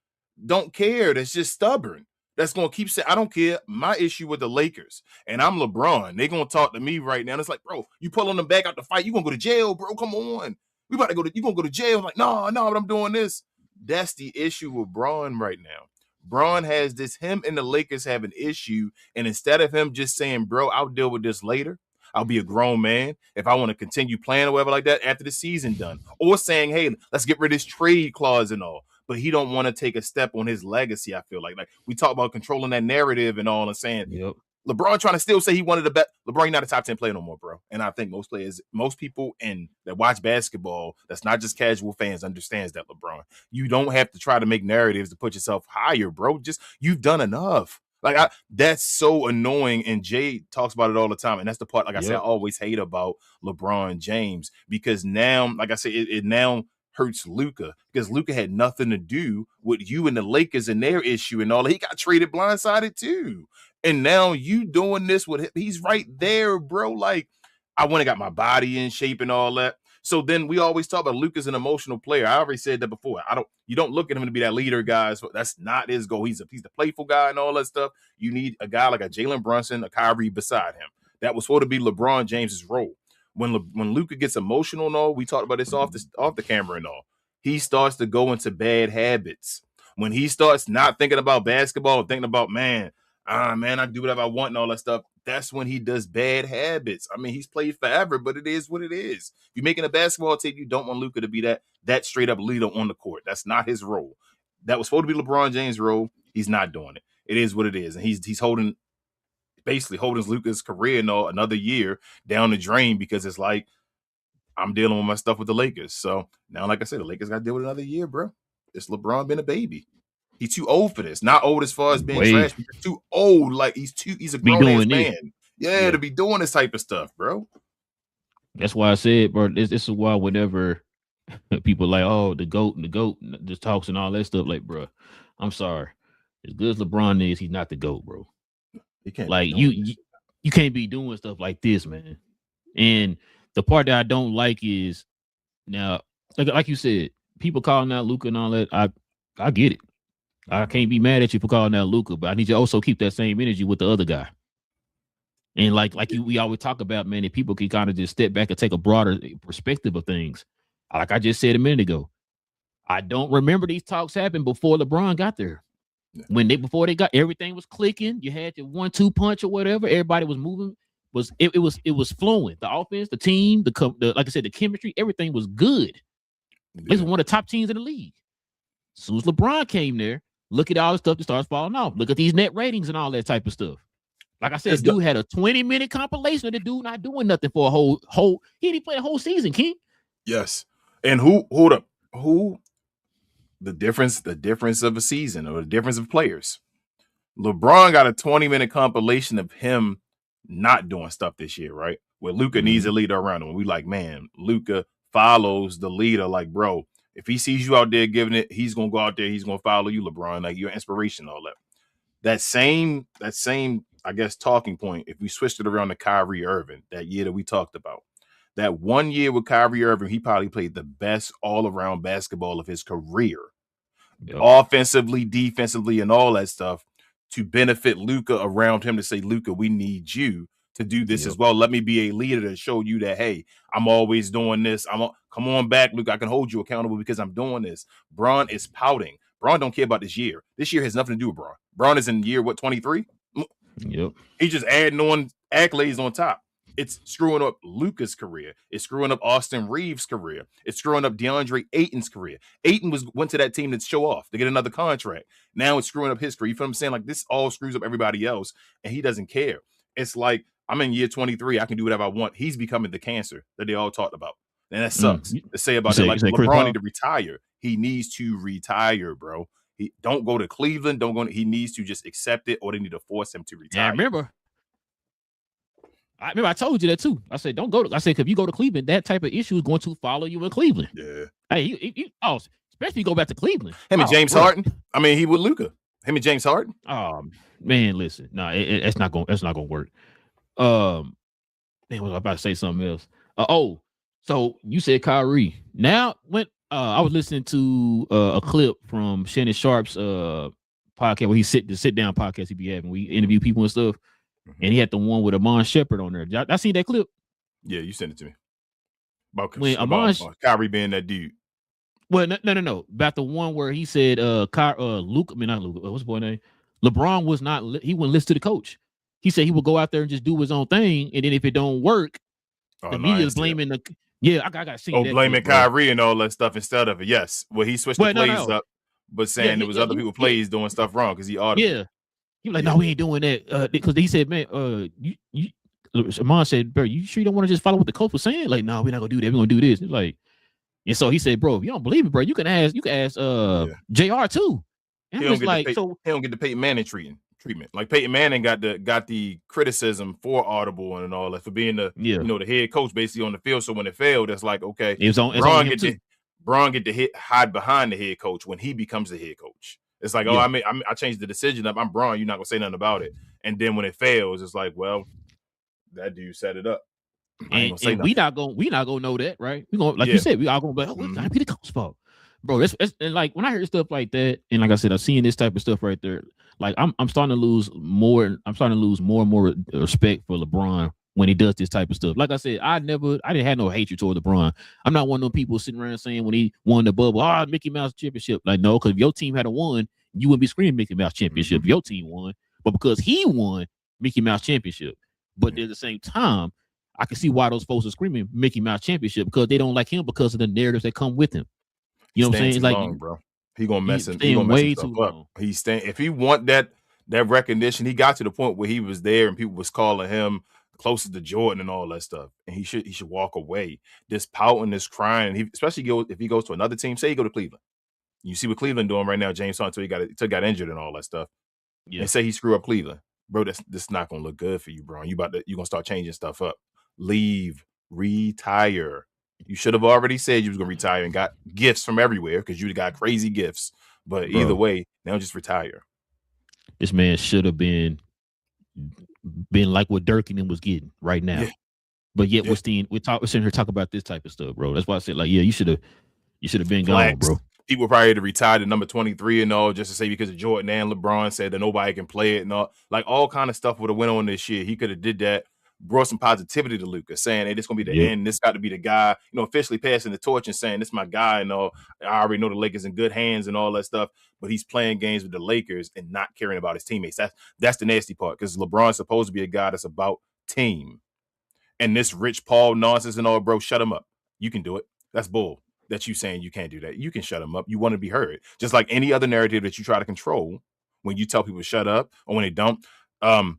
don't care. That's just stubborn. That's going to keep saying, I don't care. My issue with the Lakers. And I'm LeBron. They're going to talk to me right now. And it's like, bro, you pulling them back out the fight. You're going to go to jail, bro. Come on. You gonna go to jail. I'm like, no, but I'm doing this. That's the issue with Braun right now. Braun has this, him and the Lakers have an issue. And instead of him just saying, bro, I'll deal with this later. I'll be a grown man if I want to continue playing or whatever like that after the season done. Or saying, hey, let's get rid of this trade clause and all. But he don't want to take a step on his legacy, I feel like. Like we talk about controlling that narrative and all and saying, LeBron trying to still say he wanted the best. LeBron, you're not a top 10 player no more, bro. And I think most people that watch basketball, that's not just casual fans, understands that, LeBron. You don't have to try to make narratives to put yourself higher, bro. Just you've done enough. Like that's so annoying. And Jay talks about it all the time. And that's the part, like I said, I always hate about LeBron James, because now, like I said, it now hurts Luka, because Luka had nothing to do with you and the Lakers and their issue and all. He got traded blindsided too. And now you doing this with him. He's right there, bro. Like, I went and got my body in shape and all that. So then we always talk about Luka's an emotional player. I already said that before. You don't look at him to be that leader, guys. That's not his goal. He's the playful guy and all that stuff. You need a guy like a Jalen Brunson, a Kyrie beside him. That was supposed to be LeBron James's role. When Luka gets emotional and all, we talked about this off the camera and all, he starts to go into bad habits. When he starts not thinking about basketball, thinking about, man, I do whatever I want and all that stuff, that's when he does bad habits. I mean, he's played forever, but it is what it is. If you're making a basketball team, you don't want Luka to be that straight up leader on the court. That's not his role. That was supposed to be LeBron James' role. He's not doing it. It is what it is. And he's basically holding Luka's career another year down the drain, because it's like, I'm dealing with my stuff with the Lakers. So now, like I said, the Lakers got to deal with another year, bro. It's LeBron been a baby. He's too old for this. Not old as far as being trash, but he's too old. Like he's a grown-ass man. Yeah, to be doing this type of stuff, bro. That's why I said, bro, this is why whenever people like, oh, the GOAT, just talks and all that stuff, like, bro, I'm sorry. As good as LeBron is, he's not the GOAT, bro. He can't like you can't be doing stuff like this, man. And the part that I don't like is, now, like you said, people calling out Luka and all that. I get it. I can't be mad at you for calling out Luka, but I need you to also keep that same energy with the other guy. And we always talk about, man, if people can kind of just step back and take a broader perspective of things. Like I just said a minute ago, I don't remember these talks happened before LeBron got there. Before they got, everything was clicking. You had your 1-2 punch or whatever. Everybody was moving. It was flowing. The offense, the team, the like I said, the chemistry, everything was good. This was one of the top teams in the league. As soon as LeBron came there, look at all the stuff that starts falling off. Look at these net ratings and all that type of stuff. Like I said, dude had a 20-minute compilation of the dude not doing nothing for a whole. He didn't play a whole season, King. Yes, and who the difference of a season, or the difference of players. LeBron got a 20-minute compilation of him not doing stuff this year, right? Where Luka needs a leader around him. We like, man, Luka follows the leader. Like, bro, if he sees you out there giving it, he's gonna go out there. He's gonna follow you, LeBron. Like, your inspiration, all that. That same, I guess, talking point. If we switched it around to Kyrie Irving, that year that we talked about, that 1 year with Kyrie Irving, he probably played the best all-around basketball of his career, offensively, defensively, and all that stuff, to benefit Luka around him, to say, Luka, we need you to do this as well. Let me be a leader to show you that, hey, I'm always doing this. Come on back, Luka. I can hold you accountable because I'm doing this. Bron is pouting. Bron don't care about this year. This year has nothing to do with Bron. Bron is in year, 23? Yep. He's just adding on accolades on top. It's screwing up Luka's career. It's screwing up Austin Reeves' career. It's screwing up DeAndre Ayton's career. Ayton went to that team to show off, to get another contract. Now it's screwing up his career. You feel what I'm saying? Like, this all screws up everybody else, and he doesn't care. It's like, I'm in year 23. I can do whatever I want. He's becoming the cancer that they all talked about. And that sucks to say about it. Like, LeBron need to retire. He needs to retire, bro. He don't go to Cleveland. He needs to just accept it, or they need to force him to retire. Yeah, I remember I told you that too. I said, don't go. I said, if you go to Cleveland, that type of issue is going to follow you in Cleveland. Yeah. Hey, especially you go back to Cleveland. Him and James Harden. I mean, he with Luka. Him and James Harden. Man, listen, no, it's not going to work. Man, was I about to say something else? So you said Kyrie. Now, when I was listening to a clip from Shannon Sharp's podcast, where he sit down podcast he be having, we interview people and stuff, and he had the one with Amon Shepard on there. I seen that clip. Yeah, you sent it to me. About Kyrie being that dude. Well, no. About the one where he said not Luka. What's his boy name? LeBron was not. He wouldn't listen to the coach. He said he would go out there and just do his own thing, and then if it don't work, the media is blaming the. Yeah, I gotta see. Blaming Kyrie and all that stuff instead of it. Yes, well, he switched the plays up, but saying there was other people plays doing stuff wrong because he audible. Yeah, He was like, no, we ain't doing that. Because he said, man, Amon said, bro, you sure you don't want to just follow what the coach was saying? Like, no, we're not gonna do that. We're gonna do this. It's like, and so he said, bro, if you don't believe me, bro, you can ask JR too. And he don't get the Peyton Manning treatment. Like Peyton Manning got the criticism for Audible and all that for being the the head coach basically on the field. So when it failed, it's like, okay, Braun get to hide behind the head coach when he becomes the head coach. It's like, I changed the decision up. I'm Braun. You're not gonna say nothing about it. And then when it fails, it's like, well, that dude set it up. And we not gonna know that, right? We gonna you said, we all gonna be like, oh, it's gotta be the coach's fault, bro. It's and like when I hear stuff like that, and like I said, I'm seeing this type of stuff right there. Like I'm starting to lose more. I'm starting to lose more and more respect for LeBron when he does this type of stuff. Like I said, I didn't have no hatred toward LeBron. I'm not one of those people sitting around saying when he won the bubble, Mickey Mouse championship. Like, no, because if your team had won, you wouldn't be screaming Mickey Mouse championship. If your team won, but because he won Mickey Mouse championship. But at the same time, I can see why those folks are screaming Mickey Mouse championship because they don't like him because of the narratives that come with him. You know what I'm saying? It's like, long, bro. He gonna mess him up. If he want that recognition, he got to the point where he was there and people was calling him closest to Jordan and all that stuff. And he should walk away. This pouting, this crying, especially if he goes to another team. Say he go to Cleveland. You see what Cleveland doing right now, James Harden, until he got injured and all that stuff. Yeah. And say he screw up Cleveland. Bro, this not gonna look good for you, bro. You gonna start changing stuff up. Leave, retire. You should have already said you was gonna retire and got gifts from everywhere because you got crazy gifts. But either way, now just retire. This man should have been like what Dirk and him was getting right now. Yeah. But yet we're sitting here talking about this type of stuff, bro. That's why I said, like, you should have been gone, bro. People probably had to retire to number 23 and all just to say because of Jordan and LeBron said that nobody can play it and all. Like all kind of stuff would have went on this year. He could have did that, brought some positivity to Luka, saying, hey, this is going to be the end. This got to be the guy, officially passing the torch and saying, this is my guy and all. I already know the Lakers in good hands and all that stuff, but he's playing games with the Lakers and not caring about his teammates. That's the nasty part because LeBron's supposed to be a guy that's about team. And this Rich Paul nonsense and all, bro, shut him up. You can do it. That's bull. That you saying you can't do that. You can shut them up. You want to be heard. Just like any other narrative that you try to control when you tell people to shut up or when they don't. I'm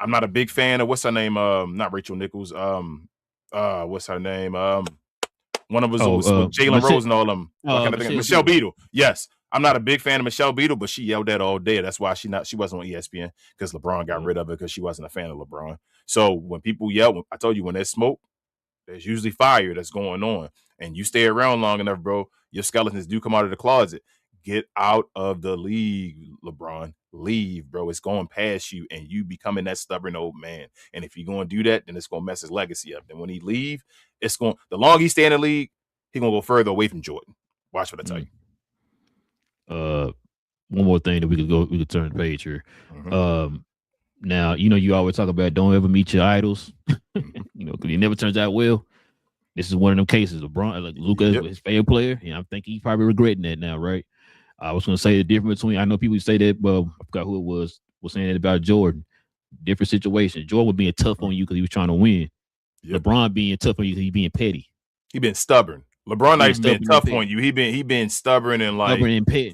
not a big fan of what's her name? Not Rachel Nichols. What's her name? One of us was Jalen Rose and all them. Michelle Beadle. Yes. I'm not a big fan of Michelle Beadle, but she yelled that all day. That's why she wasn't on ESPN because LeBron got rid of her because she wasn't a fan of LeBron. So when people yell, I told you when there's smoke, there's usually fire that's going on. And you stay around long enough, bro, your skeletons do come out of the closet. Get out of the league, LeBron. Leave, bro. It's going past you, and you becoming that stubborn old man. And if you're going to do that, then it's going to mess his legacy up. And when he leave, the longer he stay in the league, he's going to go further away from Jordan. Watch what I tell you. One more thing that we could turn the page here. Mm-hmm. Now, you always talk about don't ever meet your idols, because it never turns out well. This is one of them cases. LeBron, like Luka, his favorite player, and I think he's probably regretting that now, right? I was going to say the difference between. I know people say that, but I forgot who it was saying that about Jordan. Different situation. Jordan was being tough on you because he was trying to win. Yep. LeBron being tough on you because he's being petty. He been stubborn. LeBron not even been tough on you. He been stubborn and like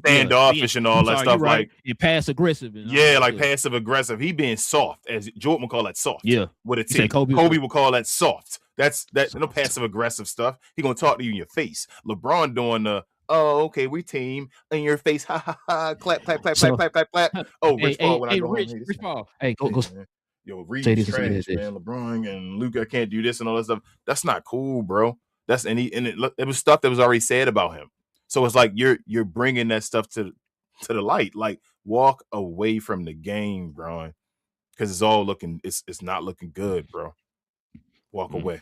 standoffish and all that stuff. Right. Like and passive aggressive. Passive aggressive. He being soft, as Jordan would call that soft. Yeah. With a T. Kobe would call that soft. That's no passive aggressive stuff. He gonna talk to you in your face. LeBron doing the okay, we team in your face. Ha ha ha. Clap, clap, clap, clap, clap, clap, clap. Oh, Rich Paul. When I go home, Rich Paul. Hey, go. Yo, Reed's trash, man. LeBron and Luka can't do this and all that stuff. That's not cool, bro. It was stuff that was already said about him. So it's like you're bringing that stuff to the light. Like walk away from the game, bro, because it's not looking good, bro. Walk away.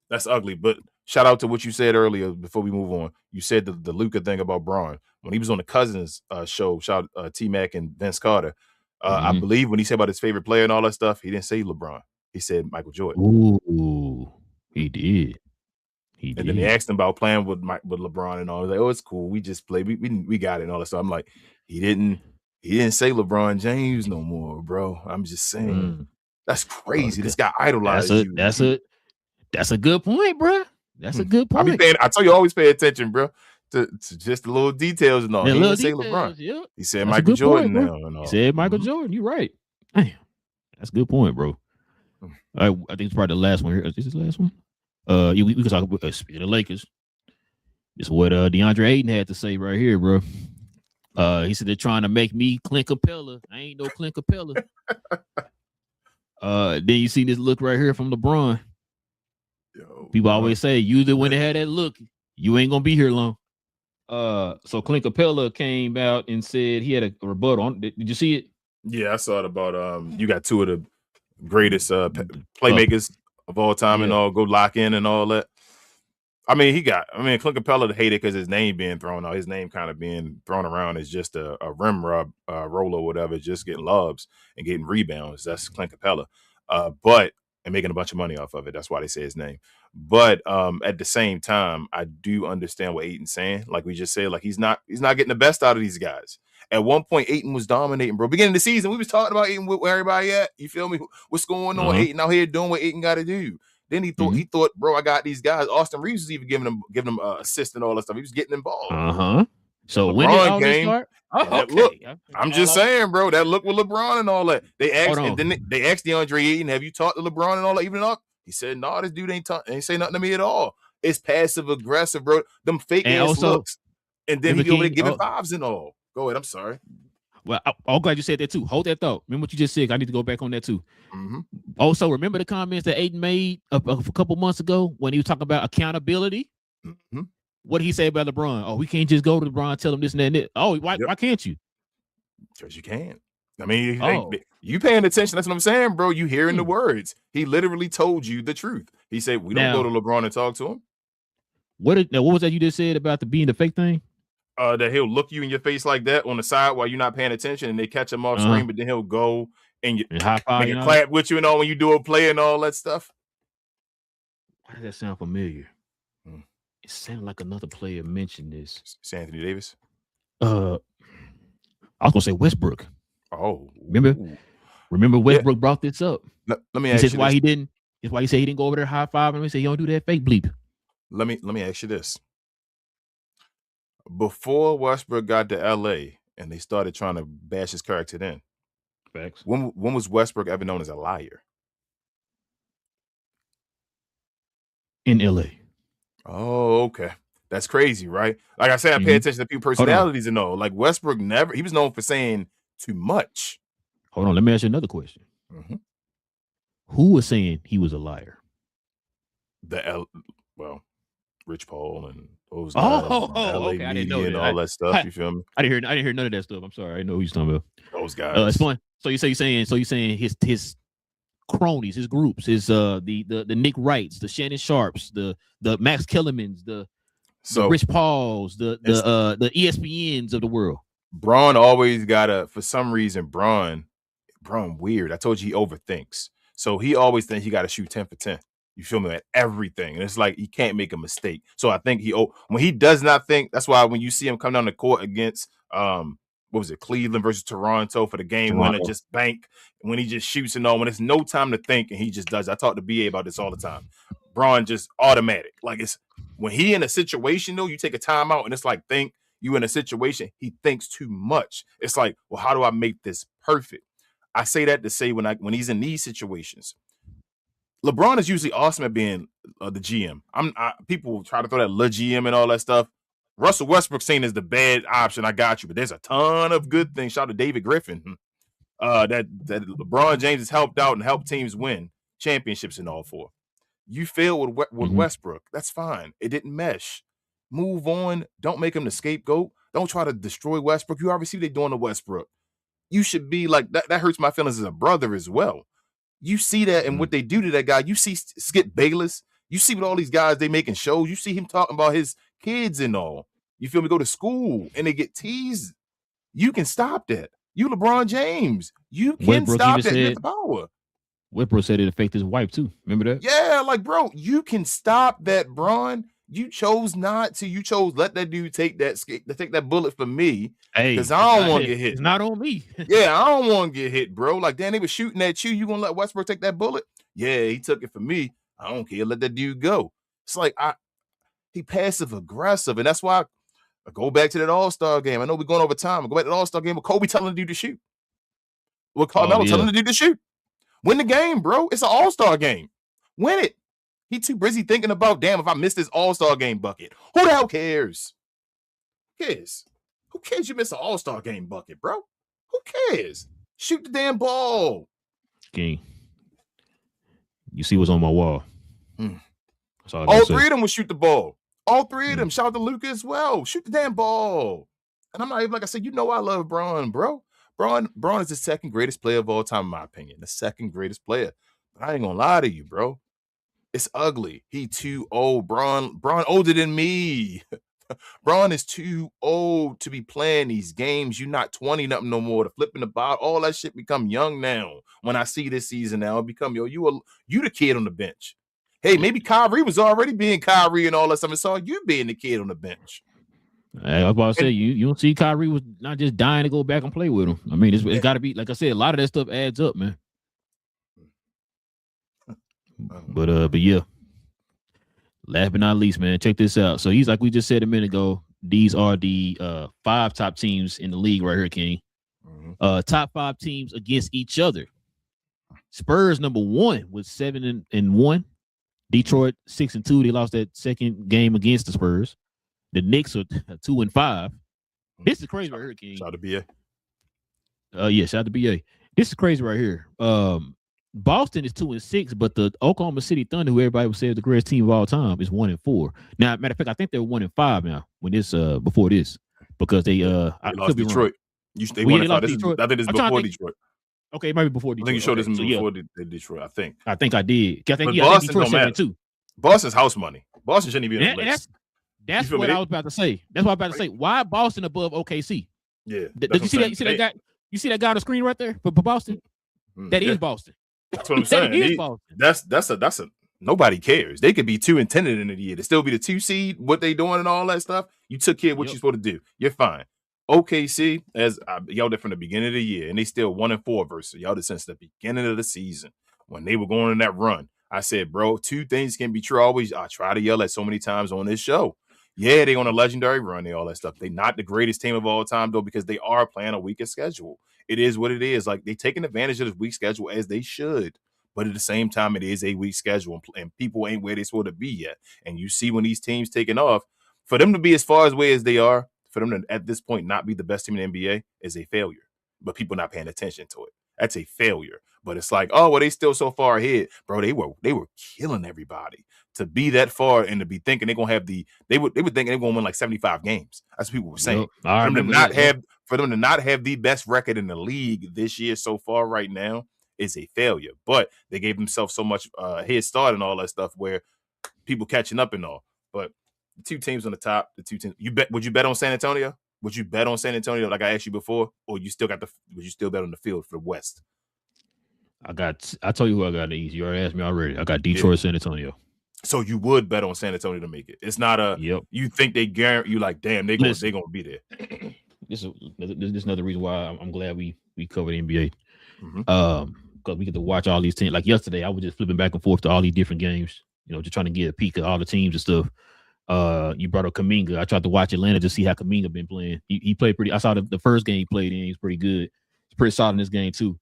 That's ugly. But shout out to what you said earlier before we move on. You said the Luka thing about Braun when he was on the Cousins show. Shout T-Mac and Vince Carter. I believe when he said about his favorite player and all that stuff, he didn't say LeBron. He said Michael Jordan. Ooh, he did. And then they asked him about playing with LeBron and all. He was like, "Oh, it's cool. We just play. We got it and all that stuff." I'm like, he didn't say LeBron James no more, bro. I'm just saying, that's crazy. This guy idolized you. That's a good point, bro. That's a good point. I tell you, always pay attention, bro. to just the little details and all. He didn't say LeBron. Yeah. He said Michael Jordan now and all. He said Michael Jordan. You're right. Damn. That's a good point, bro. I think it's probably the last one here. Is this the last one? We can talk about speaking of Lakers. This is what DeAndre Ayton had to say right here, bro. He said they're trying to make me Clint Capella. I ain't no Clint Capella. Then you see this look right here from LeBron. Yo, people always say, usually when they had that look, you ain't gonna be here long. So Clint Capella came out and said he had a rebuttal on. Did you see it? Yeah, I saw it about you got two of the greatest playmakers of all time and all, go lock in and all that. I mean, Clint Capella hated because his name being thrown out. His name kind of being thrown around as just a rim roller or whatever, just getting lobs and getting rebounds. That's Clint Capella. And making a bunch of money off of it. That's why they say his name. But at the same time, I do understand what Ayton's saying. Like we just said, like he's not getting the best out of these guys. At one point, Ayton was dominating, bro. Beginning of the season, we was talking about Ayton where everybody at. You feel me? What's going on? Ayton out here doing what Ayton got to do. Then he thought, bro, I got these guys. Austin Reeves was even giving them assists and all that stuff. He was getting involved. So when did all this start? Look, I'm just saying, bro, that look with LeBron and all that. They asked, and then they asked DeAndre Ayton, have you talked to LeBron and all that? Even up, he said, no, this dude ain't say nothing to me at all. It's passive aggressive, bro. Them fake ass looks, and then he over there giving fives and all. Go ahead. I'm sorry. Well, I'm glad you said that too. Hold that thought. Remember what you just said. I need to go back on that too. Also, remember the comments that Ayton made a couple months ago when he was talking about accountability? What did he say about LeBron? Oh, we can't just go to LeBron and tell him this and that and that. Oh, why can't you? Because you can't. I mean, you paying attention. That's what I'm saying, bro. You hearing the words. He literally told you the truth. He said, we don't go to LeBron and talk to him. What was that you just said about being the fake thing? That he'll look you in your face like that on the side while you're not paying attention and they catch him off screen, but then he'll go and high five, make a clap with you and all when you do a play and all that stuff. Why does that sound familiar? It sounded like another player mentioned this. It's Anthony Davis? I was gonna say Westbrook. Oh, remember Westbrook brought this up. Let me ask you why he didn't. It's why he said he didn't go over there high five and he said he don't do that fake bleep. Let me ask you this. Before Westbrook got to LA and they started trying to bash his character then. Facts. When was Westbrook ever known as a liar? In LA. Oh, okay. That's crazy, right? Like I said, I pay attention to people's personalities and all. Like Westbrook he was known for saying too much. Hold on, let me ask you another question. Who was saying he was a liar? Rich Paul and those guys, LA okay. media and all that stuff. You feel me? I didn't hear none of that stuff. I'm sorry. I didn't know who you're talking about. Those guys. It's fun. So you're saying his cronies, his groups, his the Nick Wrights, the Shannon Sharps, the Max Kellermans, the Rich Pauls, the ESPNs of the world. Braun always for some reason, Braun weird. I told you he overthinks. So he always thinks he got to shoot 10 for 10. You feel me? At everything. And it's like he can't make a mistake. So I think when he does not think, that's why when you see him come down the court against Cleveland versus Toronto for the game winner, just bank, when he just shoots and all, when it's no time to think and he just does. I talk to BA about this all the time. Braun just automatic. Like it's when he in a situation though, you take a timeout and it's like you in a situation, he thinks too much. It's like, well, how do I make this perfect? I say that to say when he's in these situations, LeBron is usually awesome at being the GM. People try to throw that GM and all that stuff. Russell Westbrook seen as the bad option. I got you, but there's a ton of good things. Shout out to David Griffin. That LeBron James has helped out and helped teams win championships and all for. You fail with Westbrook. That's fine. It didn't mesh. Move on. Don't make him the scapegoat. Don't try to destroy Westbrook. You already see what they're doing to Westbrook. You should be like that. That hurts my feelings as a brother as well. You see that and what they do to that guy. You see Skip Bayless. You see what all these guys they making shows. You see him talking about his kids and all. You feel me? Go to school and they get teased. You can stop that. You LeBron James. You can stop that. You have the power. Westbrook said it affected his wife too. Remember that? Yeah, like bro, you can stop that, Bron. You chose not to. You chose let that dude take that bullet for me. Because I don't want to get hit. It's not on me. Yeah, I don't want to get hit, bro. Like, damn, they were shooting at you. You gonna let Westbrook take that bullet? Yeah, he took it for me. I don't care. Let that dude go. It's like he passive aggressive, and that's why Go back to that All-Star game. I know we're going over time. Go back to the All-Star game with Kobe telling the dude to shoot. With Carmelo telling the dude to shoot. Win the game, bro. It's an All-Star game. Win it. He too busy thinking about, damn, if I miss this All-Star game bucket. Who the hell cares? Who cares? Who cares you miss an All-Star game bucket, bro? Who cares? Shoot the damn ball. King. You see what's on my wall. All three of them will shoot the ball. All three of them. Shout out to Luka as well. Shoot the damn ball. And I'm not even, like I said, you know I love Bron, bro. Bron is the second greatest player of all time, in my opinion. The second greatest player. But I ain't gonna lie to you, bro. It's ugly. He too old. Bron older than me. Bron is too old to be playing these games. You're not 20 nothing no more. The flipping the ball, all that shit become young now. When I see this season now, it become you the kid on the bench. Hey, maybe Kyrie was already being Kyrie and all that stuff. It's all you being the kid on the bench. I was about to say, you don't see Kyrie was not just dying to go back and play with him. I mean, it's got to be, like I said, a lot of that stuff adds up, man. But yeah. Last but not least, man, check this out. So he's like we just said a minute ago, these are the 5 top teams in the league right here, King. Top 5 teams against each other. Spurs number 1 with 7-1. Detroit 6-2. They lost that second game against the Spurs. The Knicks are 2-5. This is crazy right here, King. Shout out to BA. Yeah, shout out to BA. This is crazy right here. Boston is 2-6, but the Oklahoma City Thunder, who everybody would say is the greatest team of all time, is 1-4. Now, matter of fact, I think they're 1-5 now. When this before this, because they lost Detroit. They won Detroit. I think this is before Detroit. Okay, maybe before Detroit. I think you showed this before Detroit. I think I did. I think Boston Detroit 7-2. Boston's house money. Boston shouldn't even be on the list. That's what I was about to say. That's what I was about to say. Why Boston above OKC? Yeah. Did you see that? You see that guy? You see that guy on the screen right there for Boston? That is Boston. That's what I'm saying. That's a nobody cares. They could be 2-10 at the end of the year. They still be the 2 seed. What they doing and all that stuff. You took care of what you're supposed to do. You're fine. OKC, as y'all did from the beginning of the year, and they still 1-4 versus y'all did since the beginning of the season when they were going in that run. I said, bro, 2 things can be true. I try to yell at so many times on this show. Yeah, they on a legendary run and all that stuff. They not the greatest team of all time, though, because they are playing a weaker schedule. It is what it is. Like, they taking advantage of this weak schedule as they should. But at the same time, it is a weak schedule, and people ain't where they're supposed to be yet. And you see when these teams taking off, for them to be as far away as they are, for them to, at this point, not be the best team in the NBA is a failure. But people not paying attention to it. That's a failure. But it's like, oh, well, they still so far ahead. Bro, they were killing everybody. To be that far and to be thinking they're gonna have they were thinking they're gonna win like 75 games. That's what people were saying. For them to not have the best record in the league this year so far right now is a failure. But they gave themselves so much head start and all that stuff where people catching up and all. But the 2 teams on the top, the 2 teams. Would you bet on San Antonio? Would you bet on San Antonio like I asked you before, or would you still bet on the field for the West? I told you who I got in the East. You already asked me already. I got Detroit, San Antonio. So you would bet on San Antonio to make it. It's not you think they guarantee you like, damn, they're gonna be there. This is another reason why I'm glad we covered the NBA. Because we get to watch all these teams. Like yesterday, I was just flipping back and forth to all these different games, just trying to get a peek at all the teams and stuff. You brought up Kuminga. I tried to watch Atlanta to see how Kuminga been playing. He played pretty. I saw the first game he played in. He was pretty good. He's pretty solid in this game too.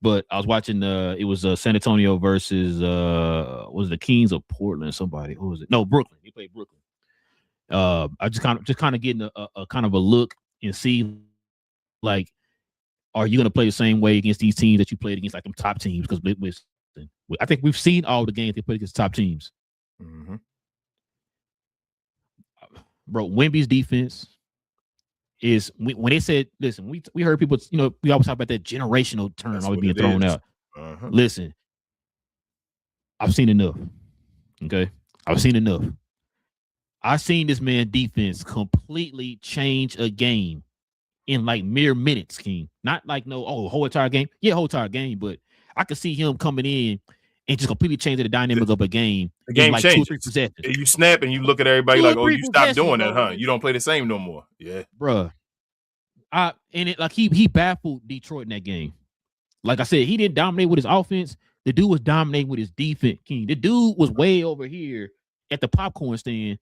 But I was watching. It was San Antonio versus was the Kings of Portland? Somebody. Who was it? No, Brooklyn. He played Brooklyn. I just kind of getting a kind of a look and see, like, are you going to play the same way against these teams that you played against, like them top teams? Because I think we've seen all the games they played against top teams. Bro, Wemby's defense is when they said, listen, we heard people, we always talk about that generational term always being thrown out. Listen, I've seen enough. Okay. I've seen enough. I've seen this man defense completely change a game in like mere minutes, King. Not like whole entire game. Yeah, whole entire game, but I could see him coming in and just completely changing the dynamic of a game. The game like changes. 2 or 3 possessions. You snap and you look at everybody like, oh, you stop doing that, huh? You don't play the same no more. Yeah. Bruh. He baffled Detroit in that game. Like I said, he didn't dominate with his offense. The dude was dominating with his defense, King. The dude was way over here at the popcorn stand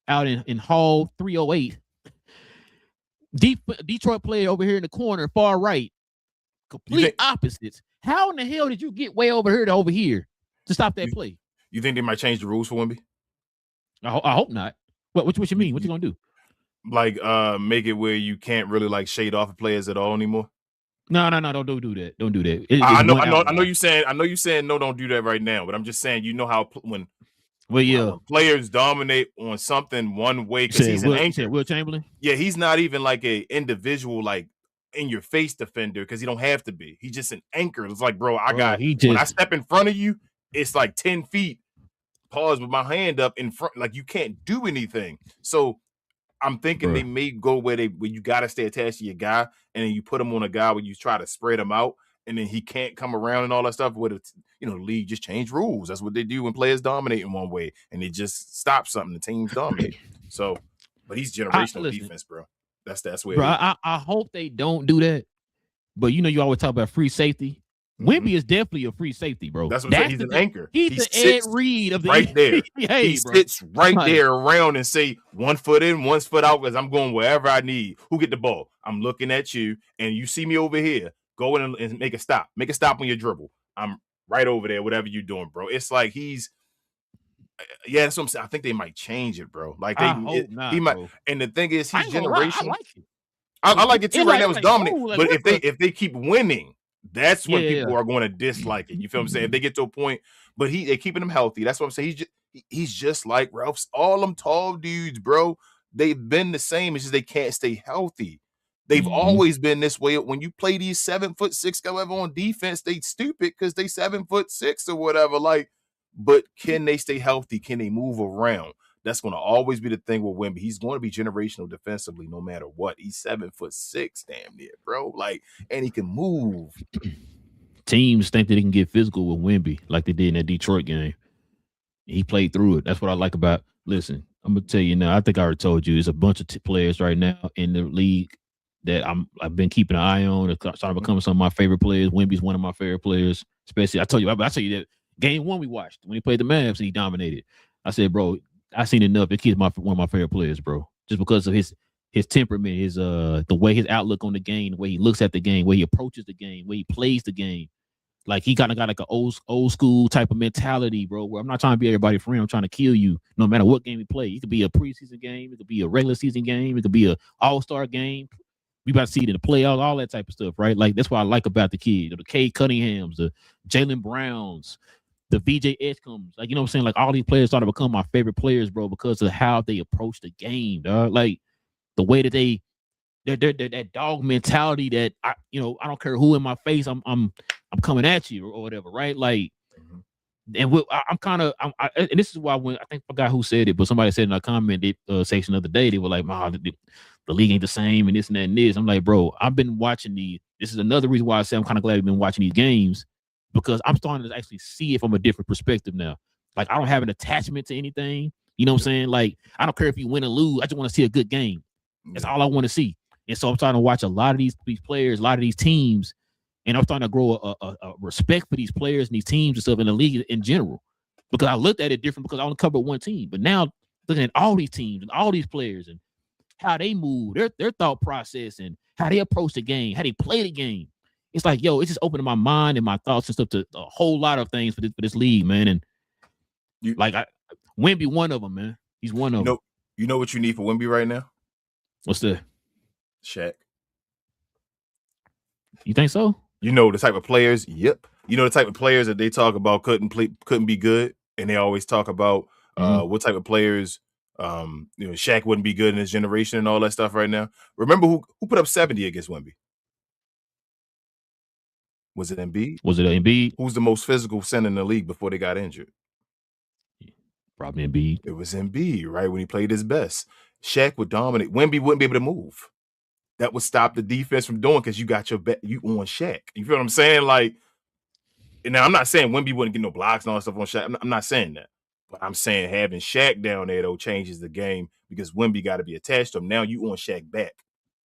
out in Hall 308. Detroit player over here in the corner, far right, complete opposites. How in the hell did you get way over here to over here to stop that play? You think they might change the rules for Wemby? I hope not. What you mean? What you gonna do? Like make it where you can't really like shade off of players at all anymore? No, don't do that. Don't do that. I know you saying no, don't do that right now. But I'm just saying, you know how when players dominate on something one way because he's an anchor. Will Chamberlain? Yeah, he's not even like a individual like in your face defender because he don't have to be. He's just an anchor. It's like, bro, when I step in front of you, it's like 10 feet. Pause with my hand up in front, like you can't do anything. So I'm thinking they may go where you gotta stay attached to your guy, and then you put him on a guy where you try to spread him out, and then he can't come around and all that stuff. With the league just change rules. That's what they do when players dominate in one way, and they just stop something. The teams dominate. So, but he's generational defense, bro. That's where. Bro, I hope they don't do that. But you always talk about free safety. Wemby is definitely a free safety, bro. That's what he's an anchor. He's the Ed Reed of the right there. He sits right there around and say 1 foot in, 1 foot out because I'm going wherever I need. Who get the ball? I'm looking at you, and you see me over here. Go in and make a stop. Make a stop on your dribble. I'm right over there. Whatever you're doing, bro. It's like that's what I'm saying. I think they might change it, bro. Like he might. Bro. And the thing is, he's generational. I like it. I like it too. Right now, it's dominant. But if they keep winning. That's when people are going to dislike it. You feel what I'm saying? If they get to a point, but they're keeping him healthy. That's what I'm saying. He's just like Ralph's. All them tall dudes, bro. They've been the same. It's just they can't stay healthy. They've always been this way. When you play these 7'6" however on defense, they stupid because they 7'6" or whatever. Like, but can they stay healthy? Can they move around? That's going to always be the thing with Wemby. He's going to be generational defensively no matter what. He's 7'6", damn near, bro. Like, and he can move. Teams think that they can get physical with Wemby like they did in that Detroit game. He played through it. That's what I like about. Listen, I'm gonna tell you now. I think I already told you. There's a bunch of players right now in the league that I've been keeping an eye on. It's starting becoming some of my favorite players. Wemby's one of my favorite players. Especially, I tell you that game 1 we watched when he played the Mavs and he dominated. I said, bro, I seen enough. It keeps one of my favorite players, bro. Just because of his temperament, his the way his outlook on the game, the way he looks at the game, the way he approaches the game, the way he plays the game. Like he kind of got like an old school type of mentality, bro. Where I'm not trying to be everybody friend. I'm trying to kill you, no matter what game we play. It could be a preseason game, it could be a regular season game, it could be a all-star game. We about to see it in the playoffs, all that type of stuff, right? Like that's what I like about the kid, the Cade Cunninghams, the Jaylen Browns. The VJ Edgecombs, like, you know what I'm saying? Like, all these players started to become my favorite players, bro, because of how they approach the game, dog. Like, the way that they're that dog mentality that, I don't care who in my face, I'm coming at you or whatever, right? Like, and and this is why I think I forgot who said it, but somebody said in a comment section the other day, they were like, the league ain't the same and this and that and this. I'm like, bro, I've been watching this is another reason why I say I'm kind of glad I've been watching these games. Because I'm starting to actually see it from a different perspective now. Like, I don't have an attachment to anything. You know what I'm saying? Like, I don't care if you win or lose. I just want to see a good game. That's all I want to see. And so I'm starting to watch a lot of these players, a lot of these teams, and I'm starting to grow a respect for these players and these teams and stuff in the league in general. Because I looked at it different because I only covered one team. But now looking at all these teams and all these players and how they move, their thought process and how they approach the game, how they play the game. It's like, it's just opening my mind and my thoughts and stuff to a whole lot of things for this league, man. And Wemby, one of them, man. He's one of them. You know what you need for Wemby right now? What's that? Shaq. You think so? You know the type of players. Yep. You know the type of players that they talk about couldn't be good, and they always talk about what type of players. Shaq wouldn't be good in his generation and all that stuff right now. Remember who put up 70 against Wemby? Was it Embiid? Who's the most physical center in the league before they got injured? Probably Embiid. It was Embiid, right? When he played his best. Shaq would dominate. Wemby wouldn't be able to move. That would stop the defense from doing because you got you on Shaq. You feel what I'm saying? Like, now I'm not saying Wemby wouldn't get no blocks and all that stuff on Shaq. I'm not saying that. But I'm saying having Shaq down there, though, changes the game because Wemby got to be attached to him. Now you on Shaq back.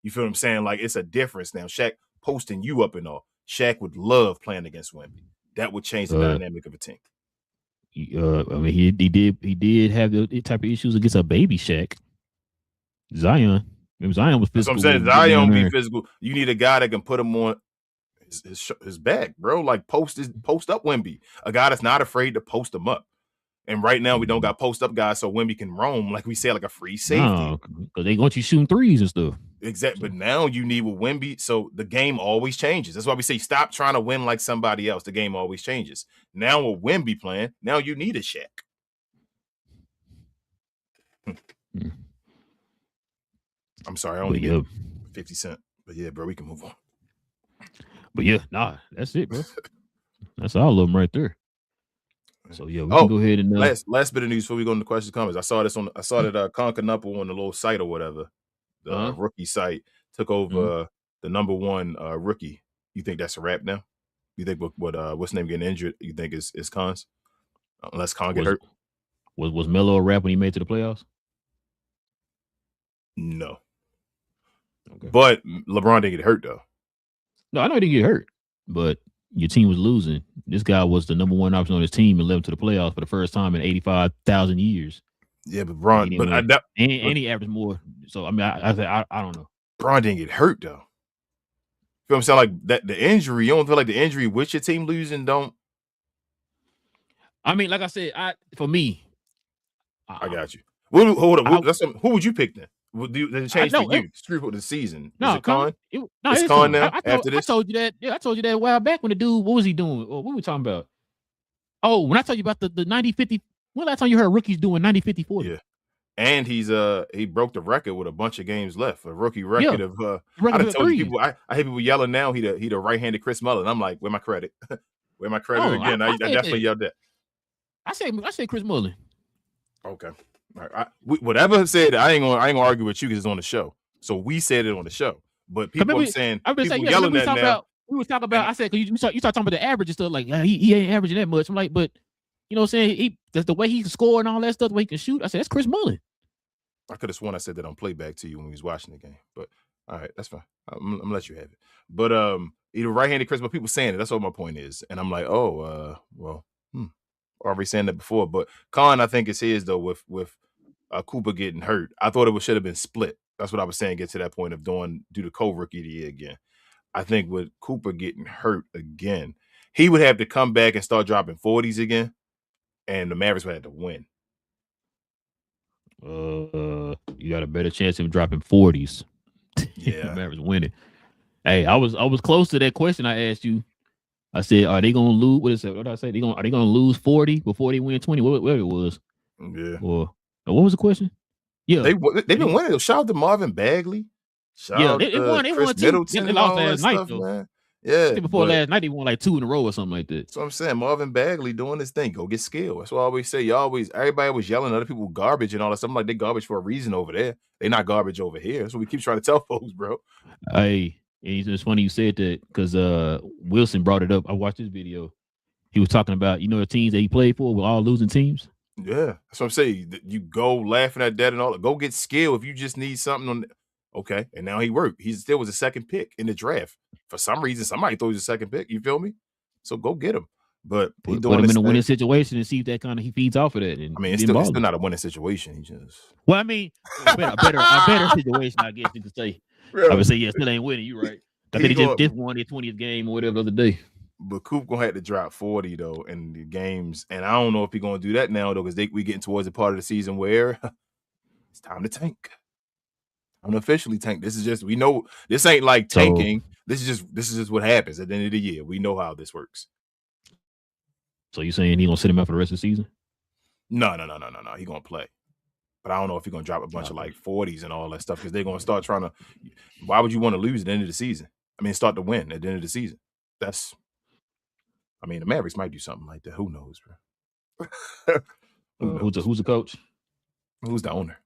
You feel what I'm saying? Like, it's a difference now. Shaq posting you up and all. Shaq would love playing against Wemby. That would change the dynamic of a team. I mean, he did have the type of issues against a baby Shaq. Zion. Zion was physical. That's what I'm saying. Zion be physical. You need a guy that can put him on his back, bro. Like post up Wemby. A guy that's not afraid to post him up. And right now we don't got post up guys, so Wemby can roam, like we said, like a free safety. Because they want you shooting threes and stuff. Exactly. But now you need with Wemby, so the game always changes. That's why we say stop trying to win like somebody else. The game always changes. Now with Wemby playing, now you need a Shaq. I'm sorry, I only get 50 cents. But yeah, bro, we can move on. But yeah, that's it, bro. That's all of them right there. So yeah, we can go ahead and last bit of news before we go into questions comments. I saw that Concanupple on the little site or whatever, the rookie site took over the number one rookie. You think that's a wrap now? You think what's name getting injured? You think is Cons? Unless Con get hurt. Was Melo a wrap when he made it to the playoffs? No. Okay. But LeBron didn't get hurt though. No, I know he didn't get hurt, but your team was losing. This guy was the number one option on his team and led him to the playoffs for the first time in 85,000 years. Yeah, but Bron, he averaged more. So I mean, I don't know. Bron didn't get hurt though. You know what I'm saying? Like that, the injury. You don't feel like the injury with your team losing don't. I mean, like I said, for me, I got you. Hold up. Who would you pick then? Did it change for you? Screw for the season. Is it Con? It's Con now. After this, I told you that. Yeah, I told you that a while back when the dude. What was he doing? What were we talking about? Oh, when I told you about the 90-50. When last time you heard rookies doing 90-50-40? Yeah, and he broke the record with a bunch of games left. A rookie record of. I told you people. I hear people yelling now. He the right-handed Chris Mullin. I'm like, where my credit? Where my credit again? I definitely yelled that. I say Chris Mullin. Okay. All right. Whatever said, I ain't gonna argue with you because it's on the show. So we said it on the show, but people yelling that now. We was talking about. I said, cause you start talking about the average and stuff. Like he ain't averaging that much. I'm like, but you know what I'm saying? That's the way he can score and all that stuff. The way he can shoot. I said that's Chris Mullin. I could have sworn I said that on playback to you when we was watching the game. But all right, that's fine. I'm gonna let you have it. But either right-handed Chris, but people saying it. That's what my point is. And I'm like, already saying that before. But Con, I think it's his though with Cooper getting hurt. I thought it should have been split. That's what I was saying. Get to that point of do the co-rookie of the year again. I think with Cooper getting hurt again, he would have to come back and start dropping 40s again, and the Mavericks would have to win. You got a better chance of dropping 40s. Yeah, the Mavericks winning. Hey, I was close to that question I asked you. I said, are they gonna lose? What did I say? Are they gonna lose 40 before they win 20? Whatever it was. Yeah. Or what was the question? Yeah, they've been winning. Shout out to Marvin Bagley. They won Chris two. Middleton. They lost last night stuff, though. Man. Yeah, before last night they won like 2 in a row or something like that. So I'm saying Marvin Bagley doing his thing. Go get skill. That's what I always say. Everybody was yelling at other people garbage and all that stuff. I'm like, they garbage for a reason over there. They not garbage over here. That's what we keep trying to tell folks, bro. Hey, it's funny you said that because Wilson brought it up. I watched this video. He was talking about, the teams that he played for were all losing teams. Yeah, that's what I'm saying. You go laughing at that and all. Go get skill if you just need something. Okay, and now he worked. He still was a second pick in the draft. For some reason, somebody thought he was a second pick. You feel me? So go get him. But he put him in a winning situation and see if that he feeds off of that. And I mean, it's still not a winning situation. He just. Well, I mean, a better situation, I guess you could say. Really? I would say, still ain't winning. You right? I think he just won their 20th game or whatever the other day. But Coop gonna have to drop 40 though in the games, and I don't know if he's gonna do that now though, because we getting towards the part of the season where it's time to tank. I'm gonna officially tank. This is just we know this ain't like tanking. This is just what happens at the end of the year. We know how this works. So you saying he gonna sit him out for the rest of the season? No. He gonna play, but I don't know if he's gonna drop a bunch of like 40s and all that stuff because they're gonna start trying to. Why would you want to lose at the end of the season? I mean, start to win at the end of the season. I mean, the Mavericks might do something like that. Who knows, bro? Who's the coach? Who's the owner?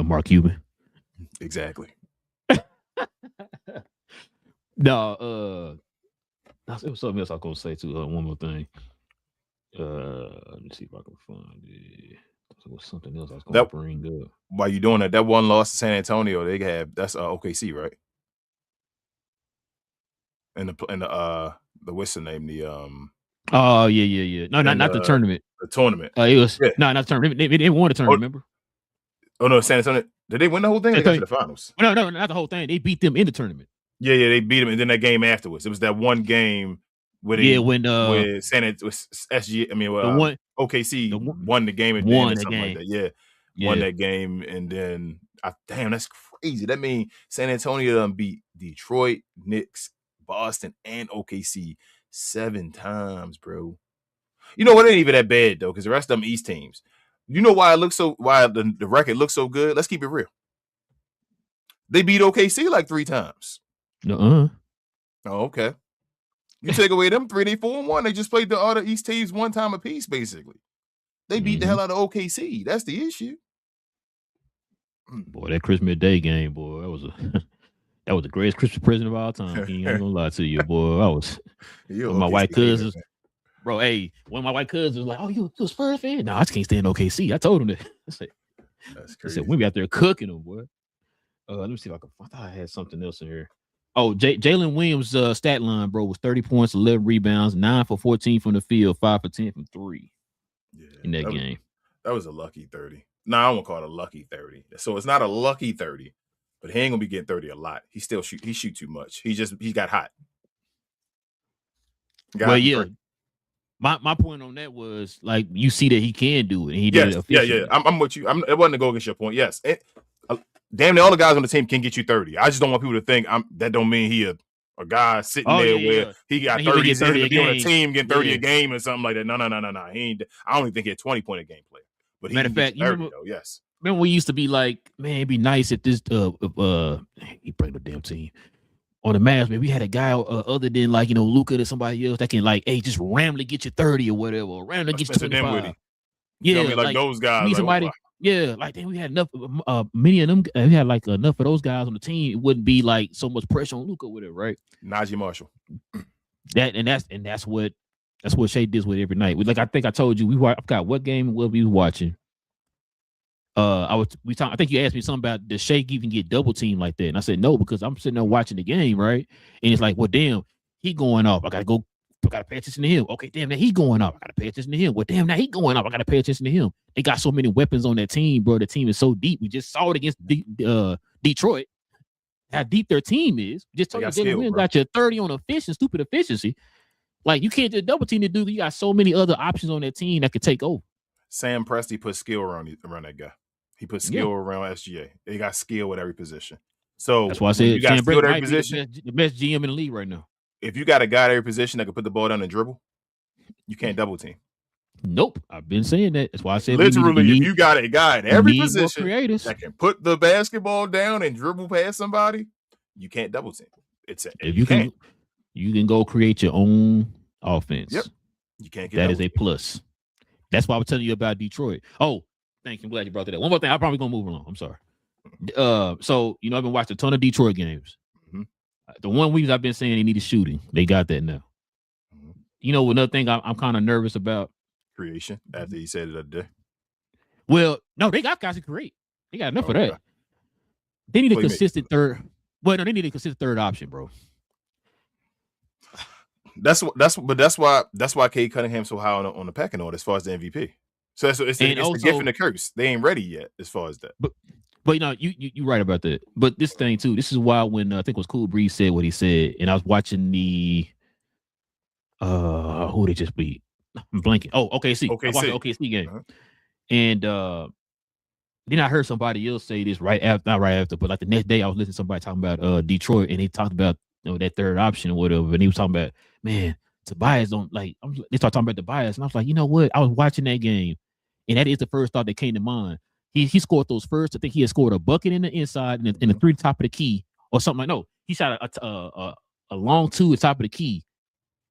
Mark Cuban. Exactly. No, it was something else I was gonna say too. One more thing. Let me see if I can find it. There was something else I was gonna bring up. While you doing that one loss to San Antonio, they have that's OKC, right? And the what's the name? The Oh yeah. No, not the tournament. The tournament. It was not the tournament. They didn't want a tournament. Remember? Oh no, San Antonio. Did they win the whole thing? They got to the finals. No, not the whole thing. They beat them in the tournament. Yeah, they beat them, and then that game afterwards. It was that one game where when SG, I mean, OKC won the game and won something like that. Yeah, won that game, and then damn, that's crazy. That means San Antonio done beat Detroit, Knicks, Boston, and OKC 7 times, bro. You know what? It ain't even that bad though, because the rest of them East teams. You know why the record looks so good? Let's keep it real. They beat OKC like 3 times. Oh, okay. You take away them 3, they 4-1. They just played the other East teams 1 time apiece, basically. They beat the hell out of OKC. That's the issue. Boy, that Christmas Day game, boy, that was the greatest Christmas present of all time. King. I ain't gonna lie to you, boy. I was my white cousins. Bro, hey, one of my white cousins was like, "Oh, you a Spurs fan?" No, I just can't stand OKC. I told him that. That's crazy. I said, we be out there cooking them, boy. Let me see if I thought I had something else in here. Oh, Jalen Williams' stat line, bro, was 30 points, 11 rebounds, 9 for 14 from the field, 5 for 10 from 3 in that game. That was a lucky 30. No, I won't call it a lucky 30. So it's not a lucky 30, but he ain't gonna be getting 30 a lot. He shoot too much. He got hot. My point on that was like you see that he can do it, and he did it. Yeah. I'm with you. It wasn't to go against your point. Yes, damn near all the guys on the team can get you 30. I just don't want people to think that don't mean he a guy sitting there where he got 30 to be on a team getting 30 a game or something like that. No. He ain't. I don't even think he had 20 point a game player. But matter of fact, 30 though. Yes. Remember we used to be like, man, it'd be nice if this he bring the damn team on the Mavs. Man, we had a guy other than like Luka or somebody else that can like, hey, just randomly get you 30 or whatever, or randomly get you 25. Yeah, like those guys. Need somebody. Yeah, like then we had enough. Many of them, we had like enough of those guys on the team. It wouldn't be like so much pressure on Luka with it, right? Najee Marshall. That's what Shea does with every night. Like I think I told you, I forgot what game we was watching. I think you asked me something about does Shea even get double teamed like that, and I said no because I'm sitting there watching the game, right? And it's like, well, damn, he going off. I gotta pay attention to him. Okay, damn, now he going up. I gotta pay attention to him. Well, damn, now he going up. I gotta pay attention to him. They got so many weapons on that team, bro. The team is so deep. We just saw it against Detroit. How deep their team is. Just told you Jalen Williams got you 30 on stupid efficiency. Like you can't just double team the dude. You got so many other options on that team that could take over. Sam Presti put skill around that guy. He put skill around SGA. They got skill at every position. So that's why I said you got skill at every position. The best GM in the league right now. If you got a guy at every position that can put the ball down and dribble, you can't double team. Nope. I've been saying that. That's why I said literally, if you got a guy at every position that can put the basketball down and dribble past somebody, you can't double team. You can go create your own offense. Yep. You can't get that is a plus. That's why I was telling you about Detroit. Oh, thank you. I'm glad you brought that up. One more thing. I'm probably gonna move along. I'm sorry. So I've been watching a ton of Detroit games. Mm-hmm. The 1 week I've been saying they needed shooting. They got that now. Mm-hmm. Another thing I'm kind of nervous about. Creation, after you said it the other day. Well, no, they got guys to create. They got enough of that. They need a consistent third. Well, no, they need a consistent third option, bro. That's why Cade Cunningham's so high on the pecking order as far as the MVP. So it's the gift and the curse. They ain't ready yet as far as that. But you right about that. But this thing too, this is why when I think it was Cool Breeze said what he said, and I was watching the who they just beat. I'm blanking. Oh, OKC. I watched the OKC game. Uh-huh. And then I heard somebody else say this not right after, but like the next day I was listening to somebody talking about Detroit, and they talked about that third option or whatever, and he was talking about, man, Tobias don't like. They started talking about Tobias, and I was like, you know what? I was watching that game, and that is the first thought that came to mind. He scored those first. I think he had scored a bucket in the inside and the 3 top of the key or something like. No, he shot a long 2 at top of the key,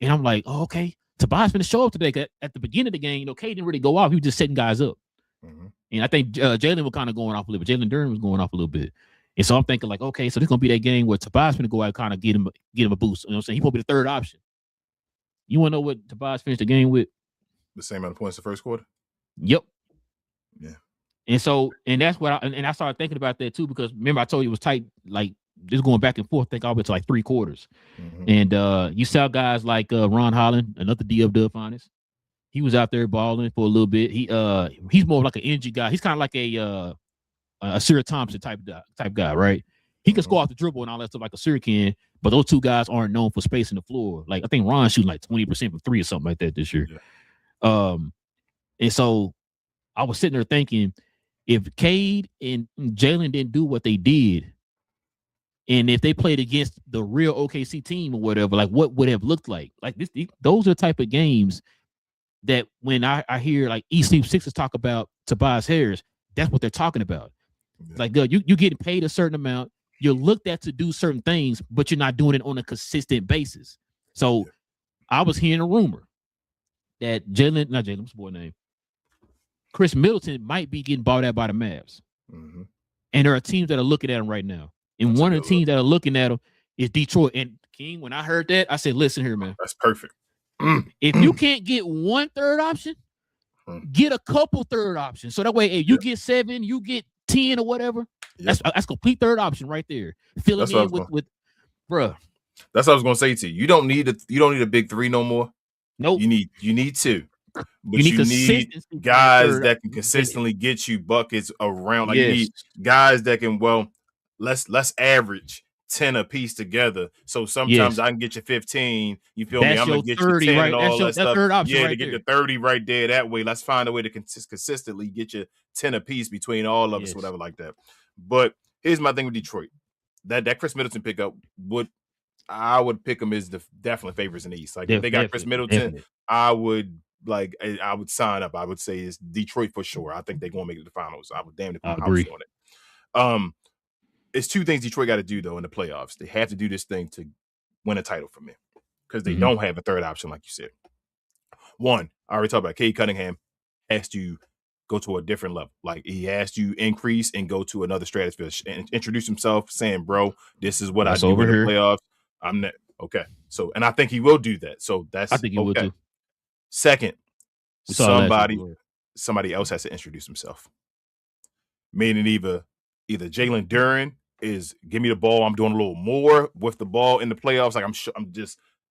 and I'm like, oh, okay. Tobias going to show up today. At the beginning of the game, Cade didn't really go off. He was just setting guys up. Mm-hmm. And I think Jalen was kind of going off a little bit. Jalen Durham was going off a little bit. And so I'm thinking like, okay, so this is going to be that game where Tobias going to go out and kind of get him a boost. You know what I'm saying? He's going to be the third option. You want to know what Tobias finished the game with? The same amount of points the first quarter? Yep. Yeah. And that's what I started thinking about that too, because remember I told you it was tight, like just going back and forth, I think all the way to like 3 quarters. Mm-hmm. And you saw guys like Ron Holland, another D of Dub Finest. He was out there balling for a little bit. He's more like an energy guy. He's kind of like a a Sir Thompson type guy, right? He can score off the dribble and all that stuff like a Sir can, but those two guys aren't known for spacing the floor. Like I think Ron's shooting like 20% from 3 or something like that this year. Yeah. And so I was sitting there thinking, if Cade and Jalen didn't do what they did, and if they played against the real OKC team or whatever, like what would have looked like? Like those are the type of games that when I hear like E6 talk about Tobias Harris, that's what they're talking about. Yeah. Like you getting paid a certain amount, you're looked at to do certain things, but you're not doing it on a consistent basis. So I was hearing a rumor that what's the boy name? Chris Middleton might be getting bought out by the Mavs. Mm-hmm. And there are teams that are looking at him right now. And that's one of the teams that are looking at him is Detroit. And King, when I heard that, I said, listen here, man. That's perfect. If you can't get one third option, get a couple third options. So that way, if you get 7, you get 10 or whatever. Yep. That's complete third option right there. Filling in with bruh. That's what I was gonna say to you. You don't need a big 3 no more. Nope. You need 2. But you need guys that can consistently get you buckets around. Like you need guys that can, let's average 10 a piece together. So sometimes I can get you 15. You feel me? I'm gonna get 30, you 10 right? and all that stuff. Third option to get the 30 right there that way. Let's find a way to consistently get you 10 a piece between all of us, whatever like that. But here's my thing with Detroit. That Chris Middleton pickup I would pick him as definitely favorites in the East. Like if they got Chris Middleton, I would sign up. I would say it's Detroit for sure. I think they're going to make it to the finals. I would damn it. I agree on it. It's 2 things Detroit got to do though in the playoffs. They have to do this thing to win a title for me because they don't have a third option, like you said. One, I already talked about Cade Cunningham has to go to a different level. Like he has to increase and go to another stratosphere and introduce himself, saying, "Bro, this is what I do in the playoffs." I'm not okay. So, and I think he will do that. So I think he will too. Second, somebody else has to introduce himself. Meaning either Jalen Duren is give me the ball. I'm doing a little more with the ball in the playoffs. Like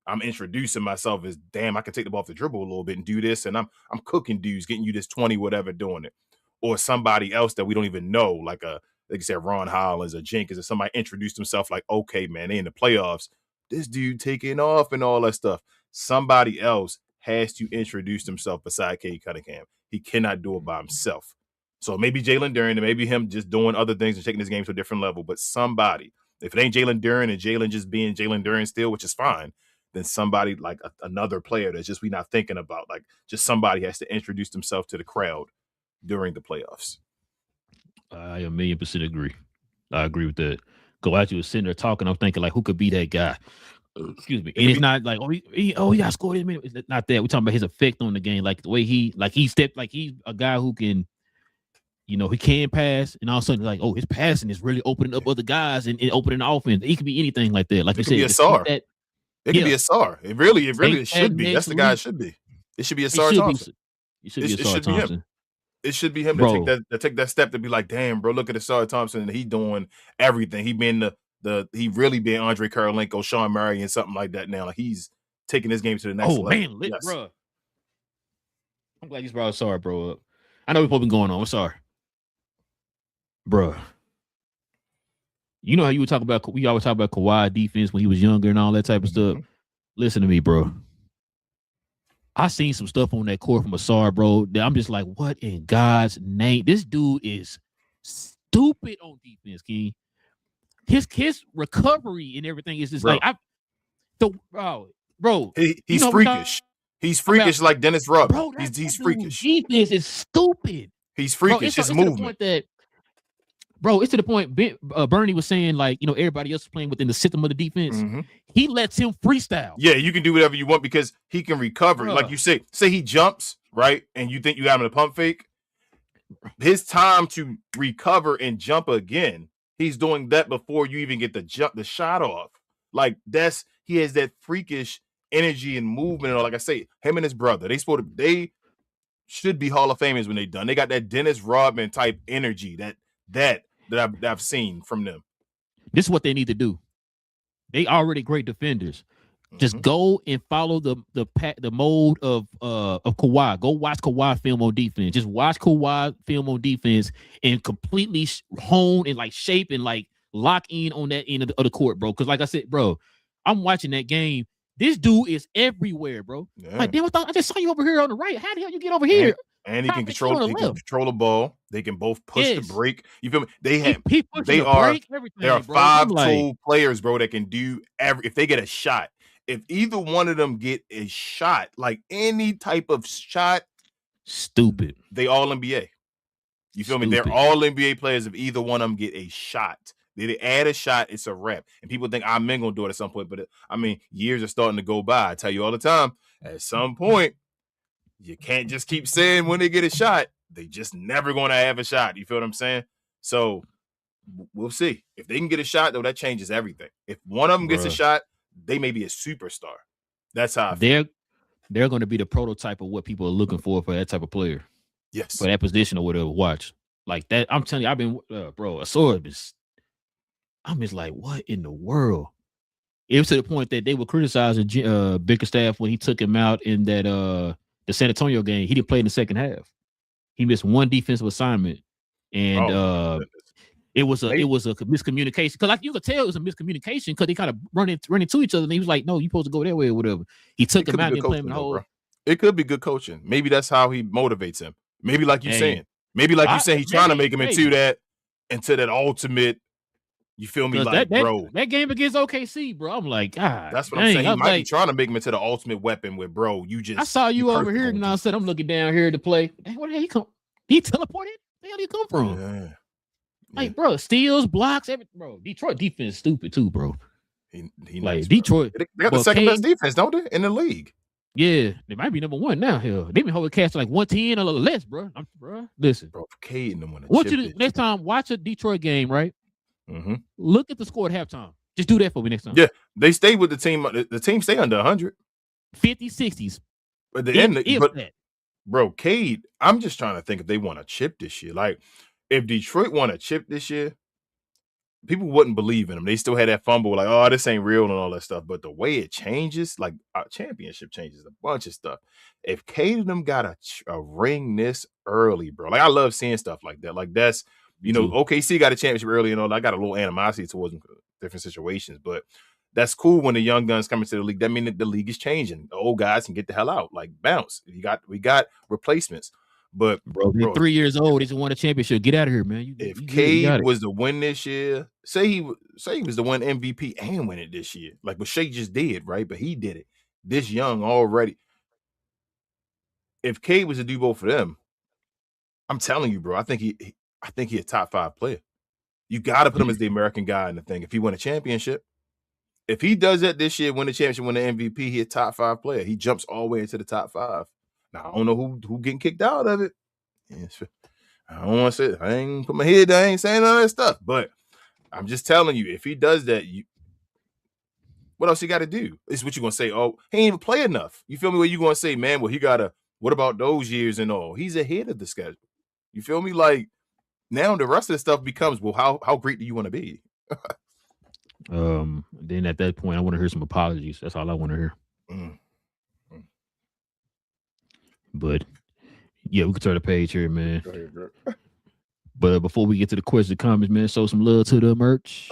I'm introducing myself as damn. I can take the ball off the dribble a little bit and do this, and I'm cooking dudes, getting you this 20, whatever, doing it. Or somebody else that we don't even know, like you said, Ron Hollins or Jenkins, or somebody introduced himself like, okay, man, they in the playoffs. This dude taking off and all that stuff. Somebody else has to introduce himself beside Cade Cunningham. He cannot do it by himself. So maybe Jalen Duren and maybe him just doing other things and taking this game to a different level. But somebody, if it ain't Jalen Duren and Jalen just being Jalen Duren still, which is fine, then somebody like another player that's just we not thinking about. Like just somebody has to introduce himself to the crowd during the playoffs. I 1,000,000% agree. I agree with that. Go out, you was sitting there talking. I'm thinking like, who could be that guy? Excuse me. And it's not like, he got scored in a minute. It's not that. We're talking about his effect on the game, like the way he stepped, like he's a guy who can, he can pass, and all of a sudden, like, his passing is really opening up other guys and opening the offense. He could be anything like that. Like you said, it could be a SAR. It really should be. That's the guy it should be. It should be a SAR Thompson. It should be a SAR Thompson. It should be him to take that step to be like, damn, bro, look at the SAR Thompson, and he doing everything. He been he really been Andre Karolinko, Sean Murray, and something like that now. Like he's taking this game to the next level. Man, bro. I'm glad you brought SAR, bro, up. I know we've been going on. I'm sorry. Bro. You know how we always talk about Kawhi defense when he was younger and all that type of stuff. Listen to me, bro. I seen some stuff on that court from Asar, bro, that I'm just like, what in God's name? This dude is stupid on defense, King. His recovery and everything is just bro. He's freakish. He's freakish like Dennis Rodman. Bro, he's freakish. Defense is stupid. He's freakish. His movement. It's to the point Bernie was saying, like, everybody else is playing within the system of the defense. Mm-hmm. He lets him freestyle. Yeah, you can do whatever you want because he can recover. Like you say he jumps, right? And you think you got him to pump fake. His time to recover and jump again, he's doing that before you even get the shot off. Like he has that freakish energy and movement. And all. Like I say, him and his brother, they should be Hall of Famers when they're done. They got that Dennis Rodman type energy that I've seen from them. This is what they need to do. They already great defenders. Just go and follow the mode of Kawhi. Go watch Kawhi film on defense. Just watch Kawhi film on defense and completely hone and like shape and like lock in on that end of the court, bro. Because like I said, bro, I'm watching that game. This dude is everywhere, bro. Yeah. Like, damn, I just saw you over here on the right. How the hell you get over here? And he can control the ball. They can both push the break. You feel me? They are 5 tool players, bro, that can do if they get a shot. If either one of them get a shot, like any type of shot, stupid. They all NBA. You feel me? They're all NBA players. If either one of them get a shot, they add a shot, it's a wrap. And people think I'm gonna do it at some point, but years are starting to go by. I tell you all the time, at some point, you can't just keep saying when they get a shot, they just never gonna have a shot. You feel what I'm saying? So we'll see. If they can get a shot, though, that changes everything. If one of them gets a shot, they may be a superstar. That's how I feel. They're going to be the prototype of what people are looking for that type of player. Yes. For that position or whatever. Watch. Like that. I'm telling you, I've been, bro, I'm just like, what in the world? It was to the point that they were criticizing Bickerstaff when he took him out in that the San Antonio game. He didn't play in the second half. He missed one defensive assignment. And it was a miscommunication because like you could tell it was a miscommunication because they kind of run into each other. And he was like, "No, you're supposed to go that way or whatever." He took him out and played him the whole. It could be good coaching. Maybe that's how he motivates him. Maybe like you're saying. Maybe like you saying, he's trying to make him into that ultimate. You feel me? Like, bro, that game against OKC, bro. I'm like, God. That's what I'm saying. He might be trying to make him into the ultimate weapon with, bro. You just. I saw you over here, and I said, I'm looking down here to play. Hey, where the hell he come? He teleported? Where the hell he come from? Yeah. Like, bro, steals, blocks, everything, bro. Detroit defense is stupid too, bro. He like nice, Detroit. They got the second best defense, don't they, in the league? Yeah, they might be number 1 now. Hell, they been holding cash to like 110 or a little less, bro. Listen, bro. Cade and them want you to next time watch a Detroit game, right? Mm-hmm. Look at the score at halftime. Just do that for me next time. Yeah, they stay with the team. The team stay under 100, 50, 60s. But the end, bro, Cade. I'm just trying to think if they want a chip this year. Like, if Detroit want a chip this year, people wouldn't believe in them. They still had that fumble, like, oh, this ain't real and all that stuff. But the way it changes, like, our championship changes a bunch of stuff. If Cade and them got a ring this early, bro, like, I love seeing stuff like that. Like, that's, OKC got a championship early and all. I got a little animosity towards them, different situations, but that's cool when the young guns come into the league. That means that the league is changing. The old guys can get the hell out, like bounce. We got replacements. But bro, 3 years old, he's won a championship. Get out of here, man. If Cade was to win this year, say he was to win MVP and win it this year, like what Shea just did, right? But he did it this young already. If Cade was to do both for them, I'm telling you, bro, I think he a top 5 player. You got to put him as the American guy in the thing. If he win a championship, if he does that this year, win the championship, win the MVP, he a top 5 player. He jumps all the way into the top 5. Now, I don't know who getting kicked out of it. I don't want to say I ain't put my head down, I ain't saying all that stuff. But I'm just telling you, if he does that, what else he got to do? Is what you gonna say? Oh, he ain't even play enough. You feel me? What you gonna say, man? Well, he gotta. What about those years and all? He's ahead of the schedule. You feel me? Like now, the rest of the stuff becomes, well, how great do you want to be? Then at that point, I want to hear some apologies. That's all I want to hear. But yeah, we can turn the page here, man. Go ahead, bro. But before we get to the questions and comments, man, show some love to the merch.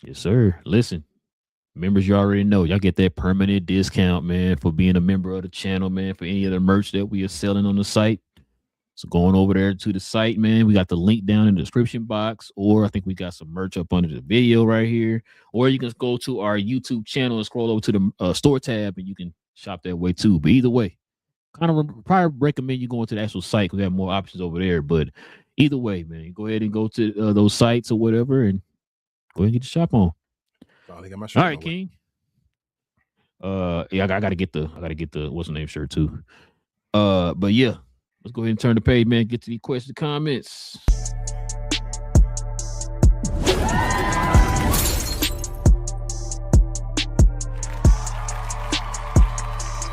Yes, sir. Listen, members, you already know. Y'all get that permanent discount, man, for being a member of the channel, man, for any of the merch that we are selling on the site. So going over there to the site, man, we got the link down in the description box, or I think we got some merch up under the video right here, or you can go to our YouTube channel and scroll over to the store tab, and you can shop that way too. But either way, kind of probably recommend you going to the actual site because we have more options over there. But either way, man, go ahead and go to those sites or whatever, and go ahead and get your shop on. Finally got my shop. All right, King. Yeah, I gotta get the what's the name shirt too. But yeah, let's go ahead and turn the page, man. Get to the questions, comments.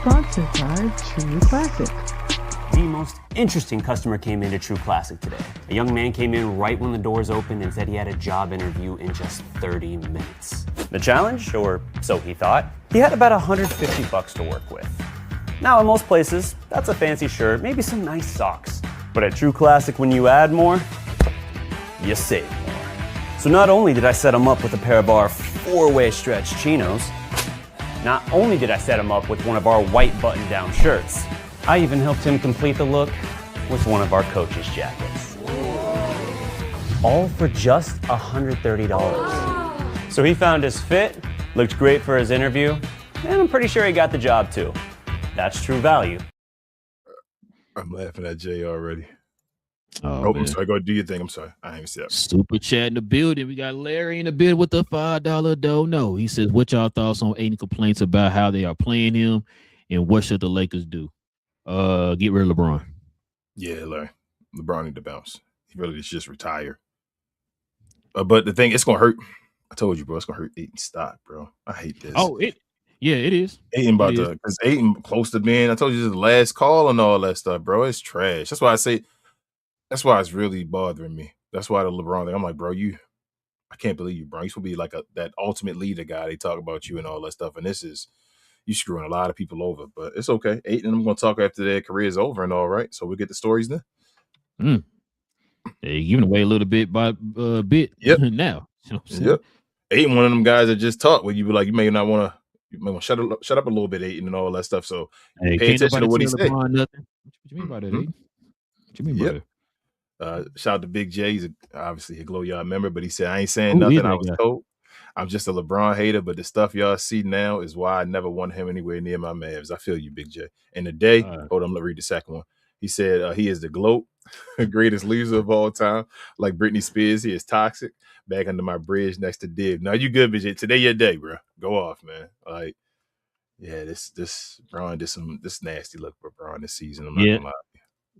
Sponsored by True Classic. The most interesting customer came into True Classic today. A young man came in right when the doors opened and said he had a job interview in just 30 minutes. The challenge, or so he thought, he had about $150 to work with. Now, in most places, that's a fancy shirt, maybe some nice socks. But at True Classic, when you add more, you save more. So not only did I set him up with a pair of our 4-way stretch chinos, not only did I set him up with one of our white button-down shirts, I even helped him complete the look with one of our coach's jackets. All for just $130. So he found his fit, looked great for his interview, and I'm pretty sure he got the job too. That's true value. I'm laughing at Jay already. Oh, I'm sorry. Go do your thing. I'm sorry. I ain't see that. Super chat in the building. We got Larry in the building with the $5 don't know. He says, "What y'all thoughts on Aiden complaints about how they are playing him, and what should the Lakers do? Get rid of LeBron." Yeah, Larry. LeBron need to bounce. He really should just retire. But the thing, it's gonna hurt. I told you, bro. It's gonna hurt Aiden's stock, bro. I hate this. Oh, it is. Aiden about to, because Aiden close to being. I told you this is the last call and all that stuff, bro. It's trash. That's why I say. That's why it's really bothering me. That's why the LeBron thing. I'm like, bro, I can't believe you, bro. You supposed to be like that ultimate leader guy. They talk about you and all that stuff, and this is you screwing a lot of people over. But it's okay. Aiden and I'm gonna talk after their career is over and all right. So we'll get the stories then. They're giving away a little bit by bit. Yep. Now. You know yep. Aiden, one of them guys that just talk where you be like, you may not want to. You may want to shut up a little bit, Aiden, and all that stuff. So pay attention to what he said. What you mean by that, Aiden? What you mean by that? Shout out to Big J. He's obviously a GloYard member, but he said, I ain't saying nothing. I was told. I'm just a LeBron hater, but the stuff y'all see now is why I never want him anywhere near my Mavs. I feel you, Big J. And today, hold on, let me read the second one. He said he is the GLOAT, greatest loser of all time. Like Britney Spears, he is toxic. Back under my bridge next to Div. Now you good, Big J. Today your day, bro. Go off, man. Like, yeah, this Bron did this nasty look for Bron this season. I'm not gonna lie.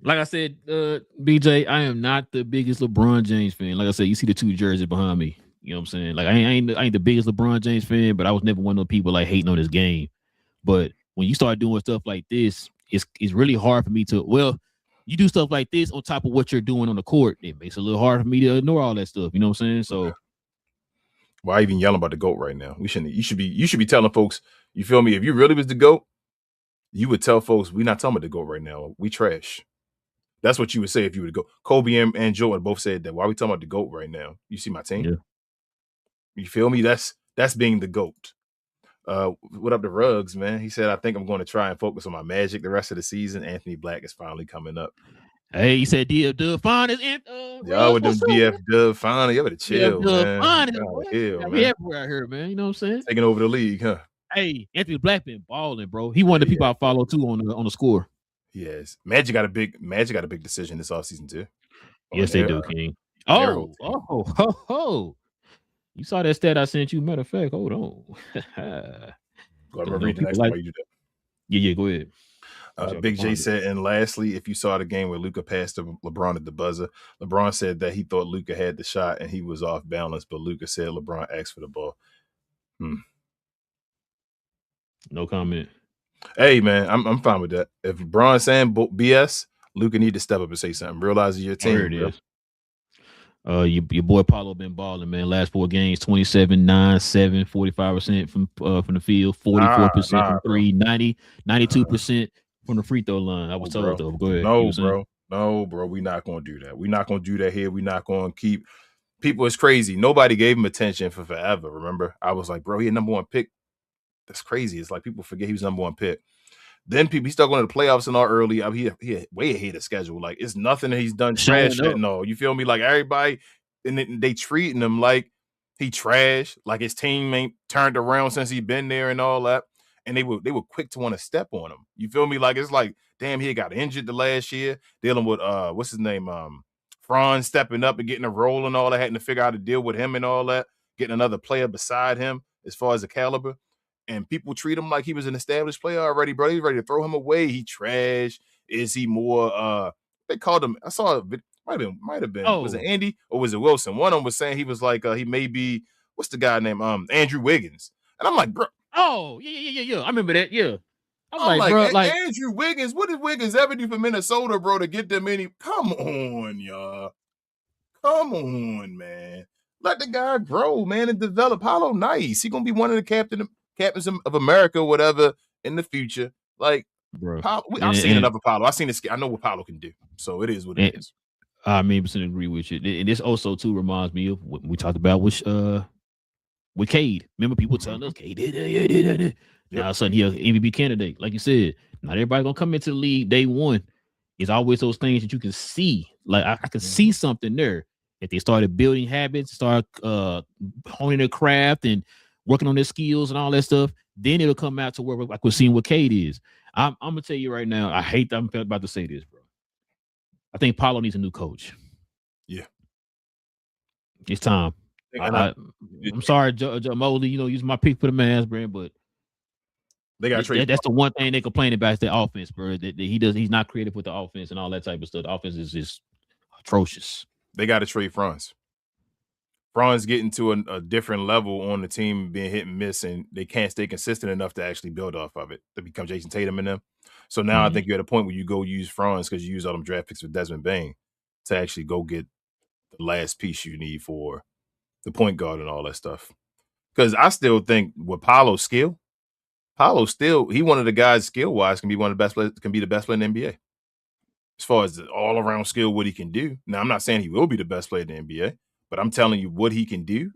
Like I said, BJ, I am not the biggest LeBron James fan. Like I said, you see the two jerseys behind me. You know what I'm saying? Like I ain't the biggest LeBron James fan, but I was never one of those people like hating on his game. But when you start doing stuff like this, it's really hard for me to. Well, you do stuff like this on top of what you're doing on the court, it makes it a little hard for me to ignore all that stuff. You know what I'm saying? So, why even yelling about the GOAT right now? We shouldn't. You should be telling folks. You feel me? If you really was the GOAT, you would tell folks we're not talking about the GOAT right now. We trash. That's what you would say if you would go. Kobe and Jordan both said that. Why are we talking about the GOAT right now? You see my team? Yeah. You feel me? That's being the GOAT. What up the Rugs, man? He said, I think I'm going to try and focus on my Magic the rest of the season. Anthony Black is finally coming up. Hey, he said DF Dub fine as y'all with them DF Dub finally. You better chill, man. Fine everywhere out here, man. You know what I'm saying? Taking over the league, huh? Hey, Anthony Black been balling, bro. He one of the people I follow too on the score. Yes, Magic got a big decision this offseason too. Yes, they do, King. Oh. You saw that stat I sent you. Matter of fact, hold on. Go ahead, read the next one. Yeah, go ahead. Big J said, and lastly, if you saw the game where Luka passed to LeBron at the buzzer, LeBron said that he thought Luka had the shot and he was off balance, but Luka said LeBron asked for the ball. No comment. Hey, man, I'm fine with that. If LeBron's saying BS, Luka need to step up and say something. Realize your team. There it is. Your boy Paulo been balling, man. Last 4 games, 27, 9, 7, 45% from the field, 44% from three, 92% from the free throw line. I was told though. Go ahead. No, bro. We're not gonna do that. We're not gonna do that here. We're not gonna keep people. It's crazy. Nobody gave him attention for forever. Remember, I was like, bro, he a number 1 pick. That's crazy. It's like people forget he was number 1 pick. Then he started going to the playoffs and all early. I mean, he way ahead of schedule. Like, it's nothing that he's done trash yet. No, you feel me? Like, everybody, and they treating him like he trash, like his team ain't turned around since he been there and all that. And they were quick to want to step on him. You feel me? Like, it's like, damn, he got injured the last year, dealing with what's his name? Franz stepping up and getting a role and all that, having to figure out how to deal with him and all that, getting another player beside him as far as the caliber. and people treat him like he was an established player already, bro. He's ready to throw him away. He trash. Is he more? They called him. I saw it. Might have been. Oh. Was it Andy or was it Wilson? One of them was saying he was like he may be. What's the guy named Andrew Wiggins? And I'm like, bro. Oh yeah. I remember that. Yeah. I'm like, bro, like Andrew Wiggins. What did Wiggins ever do for Minnesota, bro, to get them any? Come on, y'all. Come on, man. Let the guy grow, man, and develop. Paolo nice. He gonna be one of the captains of America, whatever, in the future. Like, bro, I've seen enough of Paolo. I know what Paolo can do. So it is what it is. I 100% agree with you. And this also too reminds me of what we talked about with Cade. Remember people telling us Cade did. Now all of a sudden he an MVP candidate. Like you said, not everybody gonna come into the league day one. It's always those things that you can see. Like I can see something there. If they started building habits, start honing their craft and working on their skills and all that stuff, then it'll come out to where like we're seeing what Cade is. I'm gonna tell you right now, I hate that I'm about to say this, bro. I think Paolo needs a new coach. Yeah. It's time. I'm sorry, Joe Mosley, using my pick for the man's brand, but they got trade. That's the one thing they complain about is the offense, bro. That he's not creative with the offense and all that type of stuff. The offense is just atrocious. They got to trade Franz. Franz getting to a different level on the team, being hit and miss, and they can't stay consistent enough to actually build off of it to become Jason Tatum and them. So now I think you're at a point where you go use Franz because you use all them draft picks with Desmond Bane to actually go get the last piece you need for the point guard and all that stuff. Because I still think with Paolo's skill, he one of the guys skill wise can be one of the best players, can be the best player in the NBA. As far as the all around skill, what he can do. Now I'm not saying he will be the best player in the NBA, but I'm telling you what he can do.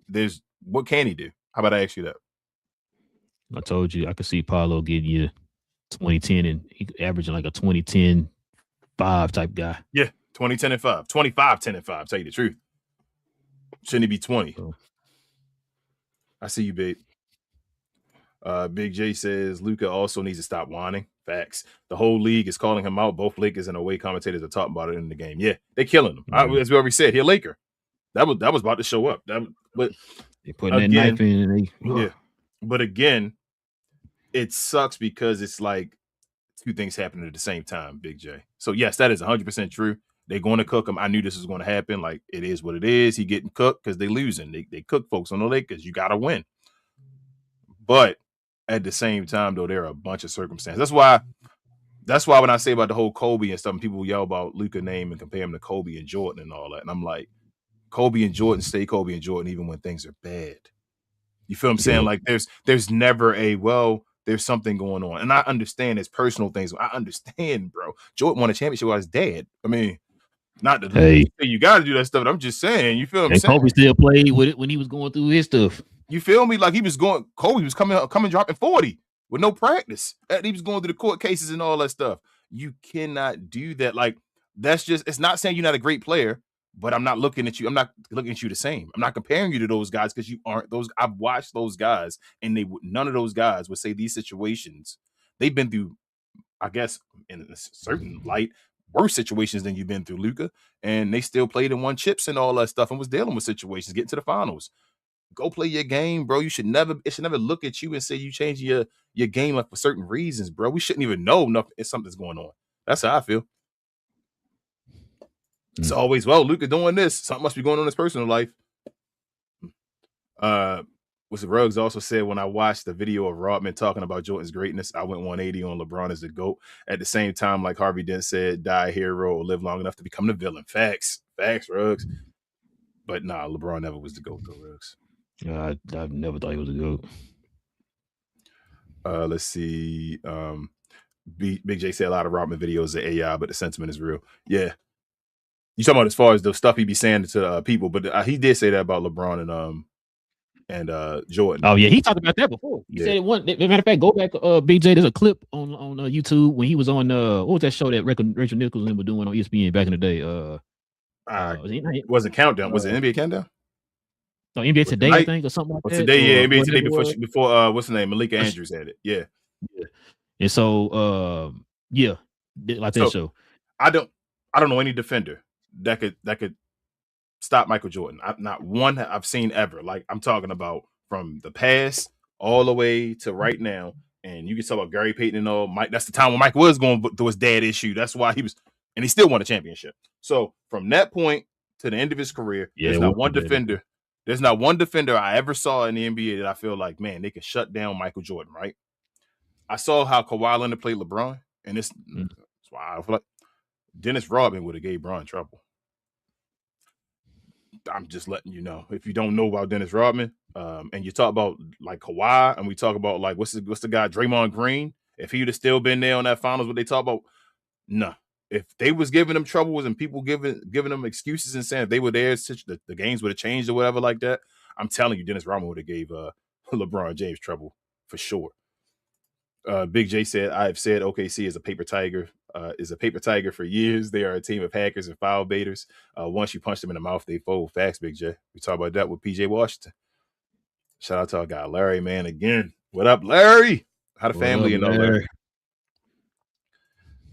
What can he do? How about I ask you that? I told you I could see Paolo getting you 2010 and averaging like a 20-10-5 type guy. Yeah, 20-10 and 5, 25-10 and 5. Tell you the truth, shouldn't he be 20? Oh. I see you, babe. Big J says Luka also needs to stop whining. Facts. The whole league is calling him out. Both Lakers and away commentators are talking about it in the game. Yeah, they're killing him. As we already said, he's a Laker. That was about to show up. But they putting that knife in. Yeah. But again, it sucks because it's like two things happening at the same time, Big J. So yes, that is 100% true. They're going to cook him. I knew this was going to happen. Like it is what it is. He getting cooked because they losing. They cook folks on the Lakers. You got to win. But at the same time, though, there are a bunch of circumstances. That's why when I say about the whole Kobe and stuff, and people yell about Luka name and compare him to Kobe and Jordan and all that, and I'm like, Kobe and Jordan stay Kobe and Jordan even when things are bad. You feel what I'm saying? Like there's never there's something going on, and I understand it's personal things. I understand, bro. Jordan won a championship with his dad. I mean, not that you got to do that stuff. But I'm just saying, you feel what I'm saying? Kobe still played with it when he was going through his stuff. You feel me? Like Kobe was coming dropping 40 with no practice. He was going through the court cases and all that stuff. You cannot do that. Like it's not saying you're not a great player, but I'm not looking at you. I'm not looking at you the same. I'm not comparing you to those guys because you aren't those. I've watched those guys and none of those guys would say these situations. They've been through, I guess, in a certain light, worse situations than you've been through, Luka, and they still played and won chips and all that stuff and was dealing with situations, getting to the finals. Go play your game, bro. It should never look at you and say you change your game up for certain reasons, bro. We shouldn't even know if something's going on. That's how I feel. It's always, Luka doing this. Something must be going on in his personal life. What's the Ruggs also said when I watched the video of Rodman talking about Jordan's greatness, I went 180 on LeBron as the GOAT. At the same time, like Harvey Dent said, die a hero or live long enough to become the villain. Facts, Ruggs. But nah, LeBron never was the GOAT though, Ruggs. I've never thought he was a GOAT. Let's see. Big J said a lot of Rodman videos are AI, but the sentiment is real. Yeah. You talking about as far as the stuff he be saying to people, but he did say that about LeBron and Jordan. Oh yeah, he talked about that before. He said it one. Matter of fact, go back. BJ, there's a clip on YouTube when he was on what was that show that Rachel Nichols was doing on ESPN back in the day? Wasn't Countdown? Was it NBA Countdown? No, NBA Today, I think, or something like that. Today, yeah, NBA Today before what's the name? Malika Andrews had it. Yeah. And so like that show. I don't know any defender that could stop Michael Jordan. Not one I've seen ever. Like I'm talking about from the past all the way to right now. And you can talk about Gary Payton and all. Mike, that's the time when Mike was going through his dad issue. That's why he was, and he still won a championship. So from that point to the end of his career, there's not one defender. There's not one defender I ever saw in the NBA that I feel like, man, they could shut down Michael Jordan, right? I saw how Kawhi Leonard played LeBron, and that's why I feel like Dennis Rodman would have gave Bron trouble. I'm just letting you know. If you don't know about Dennis Rodman, and you talk about like Kawhi, and we talk about like what's the guy Draymond Green, if he would have still been there on that finals, what they talk about? No. If they was giving them troubles and people giving them excuses and saying if they were there, the games would have changed or whatever like that, I'm telling you, Dennis Rodman would have gave LeBron James trouble for sure. Big J said, I've said OKC is a paper tiger for years. They are a team of hackers and foul baiters. Once you punch them in the mouth, they fold. Facts, Big J. We talk about that with PJ Washington. Shout out to our guy, Larry, man, again. What up, Larry? How the family and all that?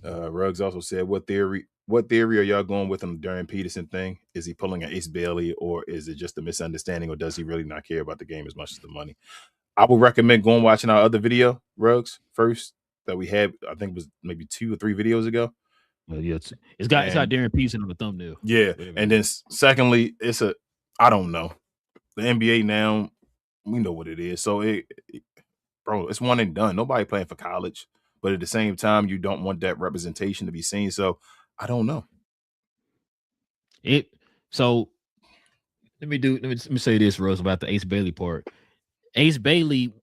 Ruggs also said, what theory are y'all going with him during Peterson thing? Is he pulling an Ace Bailey, or is it just a misunderstanding, or does he really not care about the game as much as the money? I would recommend going watching our other video, Ruggs, first, that we had, I think it was maybe 2 or 3 videos ago. Yeah, it's got Darren Peterson on the thumbnail. Yeah. And then secondly, I don't know. The NBA now, we know what it is. So bro, it's one and done. Nobody playing for college. But at the same time, you don't want that representation to be seen. So I don't know. So let me say this, Rose, about the Ace Bailey part. Ace Bailey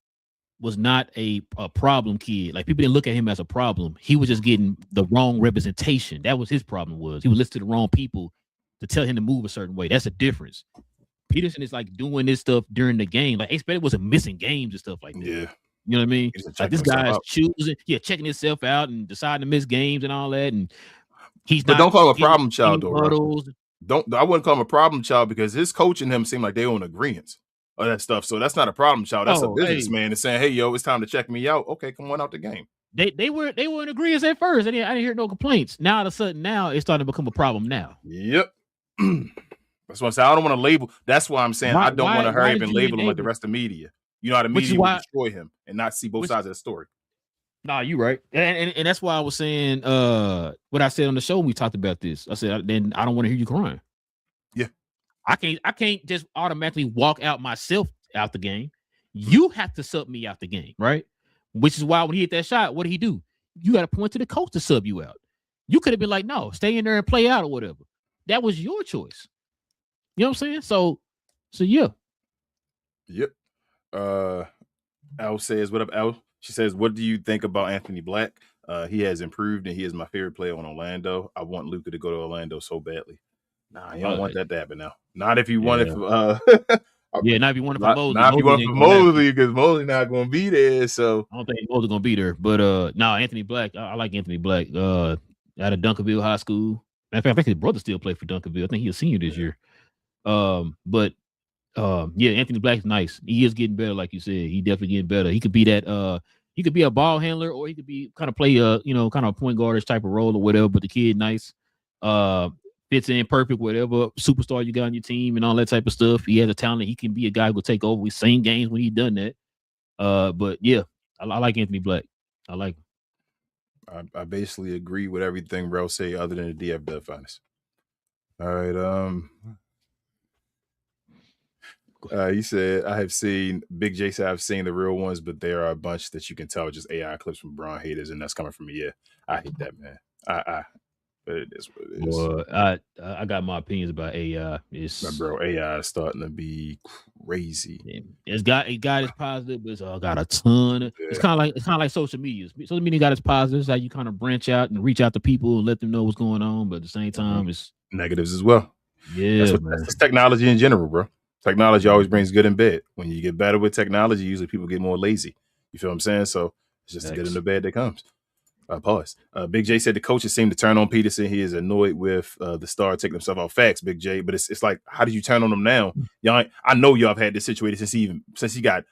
was not a problem kid. Like, people didn't look at him as a problem. He was just getting the wrong representation. That was his problem. He was listening to the wrong people to tell him to move a certain way. That's a difference. Peterson is like doing this stuff during the game. Like, Ace Bailey wasn't missing games and stuff like that. Yeah. You know what I mean? Like, this guy's choosing, checking himself out and deciding to miss games and all that. And but don't call him a problem child, though. I wouldn't call him a problem child, because his coach and him seem like they were in agreement of that stuff. So that's not a problem child. That's a businessman that's saying, hey, yo, it's time to check me out. Okay, come on out the game. They were in agreement at first. I didn't hear no complaints. Now, all of a sudden, it's starting to become a problem now. Yep. That's what I'm saying. I don't want to label. That's why I'm saying I don't want to hurry up and label him like the rest of the media. You know how the media will destroy him and not see both sides of the story. Nah, you're right. And that's why I was saying what I said on the show when we talked about this. I said, then I don't want to hear you crying. Yeah. I can't just automatically walk out myself out the game. You have to sub me out the game, right? Which is why when he hit that shot, what did he do? You got to point to the coach to sub you out. You could have been like, no, stay in there and play out or whatever. That was your choice. You know what I'm saying? So yeah. Yep. Al says, what up, Al? She says, what do you think about Anthony Black? He has improved, and he is my favorite player on Orlando. I want Luka to go to Orlando so badly. Nah, you don't want that to happen now. Not if you want it for not if you want it for Mosley. Not if you want it for Mosley, because Mosley not going to be there. So I don't think Mosley going to be there. But Anthony Black, I like Anthony Black. Out of Duncanville High School. Matter of fact, I think his brother still played for Duncanville. I think he's a senior this year. Anthony Black's nice. He is getting better, like you said. He definitely getting better. He could be that. He could be a ball handler, or he could be kind of play kind of a point guardish type of role or whatever. But the kid nice. Fits in perfect, whatever superstar you got on your team and all that type of stuff. He has a talent. He can be a guy who will take over. We've seen games when he's done that. But yeah, I like Anthony Black. I like him. I basically agree with everything bro say, other than the DFW finest. All right. He said, I have seen, Big J said, I've seen the real ones, but there are a bunch that you can tell just AI clips from Bron haters, and that's coming from me. Yeah, I hate that, man. But it is what it is. Well, I got my opinions about AI. AI is starting to be crazy. It got its positive, but it's got a ton. It's kind of like social media. Social media got its positives, how you kind of branch out and reach out to people and let them know what's going on. But at the same time, it's negatives as well. Yeah, that's technology in general, bro. Technology always brings good and bad. When you get better with technology, usually people get more lazy. You feel what I'm saying? So it's just the good and the bad that comes. Pause. Big J said the coaches seem to turn on Peterson. He is annoyed with the star taking himself out. Facts, Big J. But it's like, how did you turn on him now? Y'all, I know y'all have had this situation since he got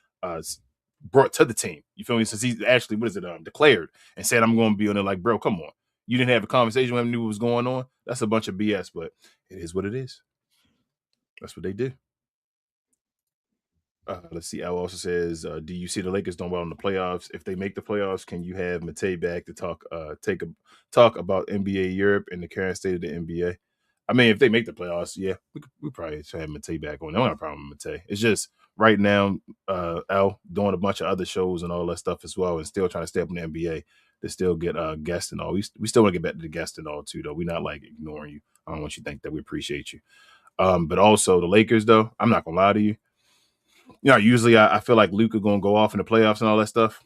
brought to the team. You feel me? Since he's actually declared and said, I'm going to be on there. Like, bro, come on. You didn't have a conversation with him, knew what was going on. That's a bunch of BS. But it is what it is. That's what they do. Let's see. Al also says, "Do you see the Lakers doing well in the playoffs? If they make the playoffs, can you have Matei back to talk about NBA Europe and the current state of the NBA?" I mean, if they make the playoffs, yeah, we probably should have Matei back on. I don't have a problem with Matei. It's just right now, Al doing a bunch of other shows and all that stuff as well, and still trying to stay up in the NBA to still get guests and all. We still want to get back to the guests and all too, though. We're not like ignoring you. I don't want you to think that we appreciate you. But also the Lakers, though, I'm not gonna lie to you. You know, usually I feel like Luka gonna go off in the playoffs and all that stuff.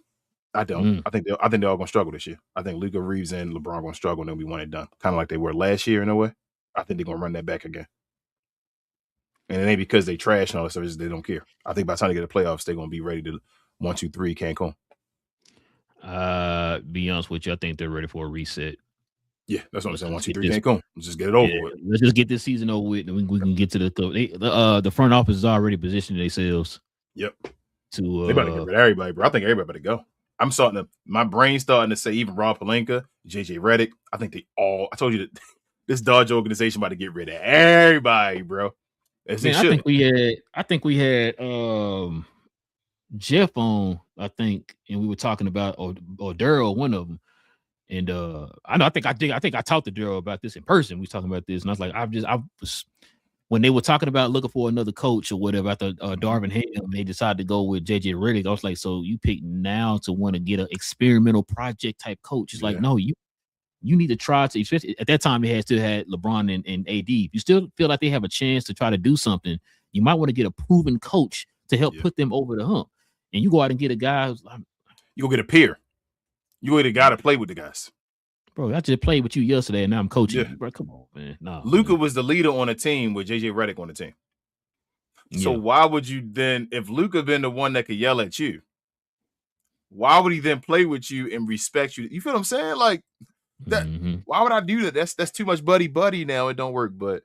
I don't. I think they're all gonna struggle this year. I think Luka, Reeves, and LeBron gonna struggle and they'll be one and done, kind of like they were last year in a way. I think they're gonna run that back again. And it ain't because they trash and all that stuff, it's just they don't care. I think by the time they get the playoffs, they're gonna be ready to 1, 2, 3 Cancun. Be honest with you, I think they're ready for a reset. Yeah, that's what I'm saying. 1, 2, 3 Cancun. Let's just get it over with. Let's just get this season over with, and we can get to the front office is already positioning themselves. Yep. To they better get rid of everybody, bro. I think everybody better go. My brain's starting to say even Rob Pelinka, JJ Redick. I think they all. I told you that this Dodge organization about to get rid of everybody, bro. I think we had Jeff on, I think, and we were talking about or Daryl, one of them. And I think I talked to Daryl about this in person. We was talking about this, and I was like, when they were talking about looking for another coach or whatever after Darvin Ham, they decided to go with JJ Redick. I was like, so you pick now to want to get an experimental project type coach? It's like, no, you need to try to. Especially at that time, they still had LeBron and AD. If you still feel like they have a chance to try to do something, you might want to get a proven coach to help put them over the hump. And you go out and get a guy who's like, you go get a peer. You get a guy to play with the guys. Bro, I just played with you yesterday, and now I'm coaching you. Bro, come on, man. No, Luka was the leader on a team with JJ Redick on the team. So why would you then, if Luka been the one that could yell at you, why would he then play with you and respect you? You feel what I'm saying? Like that. Why would I do that? That's too much buddy now. It don't work. But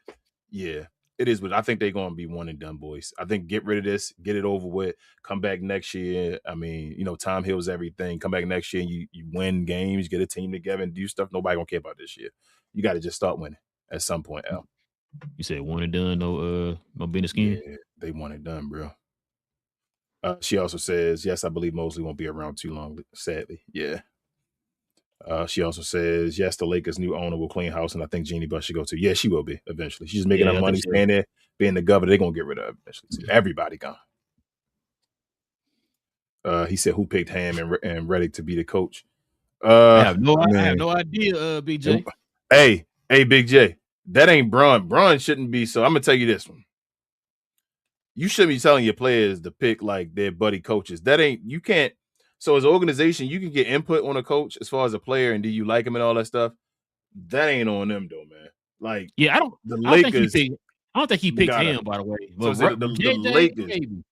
yeah, it is. But I think they're going to be one and done, boys. I think get rid of this, get it over with, come back next year. I mean, time heals everything. Come back next year and you win games, get a team together and do stuff nobody gonna care about this year. You got to just start winning at some point, Al. You said one and done, no business skin? Yeah, they one and done, bro. She also says, yes, I believe Mosley won't be around too long, sadly. Yeah. She also says, yes, the Lakers' new owner will clean house, and I think Jeannie Buss should go too. Yeah, she will be eventually. She's making her money, staying there, being the governor. They're going to get rid of her eventually too. Everybody gone. He said, who picked Ham and Redick to be the coach? I have no idea, Big J. Hey, Big J. That ain't Bron. Bron shouldn't be. So I'm going to tell you this one. You shouldn't be telling your players to pick like their buddy coaches. You can't. So as an organization, you can get input on a coach as far as a player and do you like him and all that stuff. That ain't on them though, man. Like, I don't think he picked him, by the way. So the Lakers,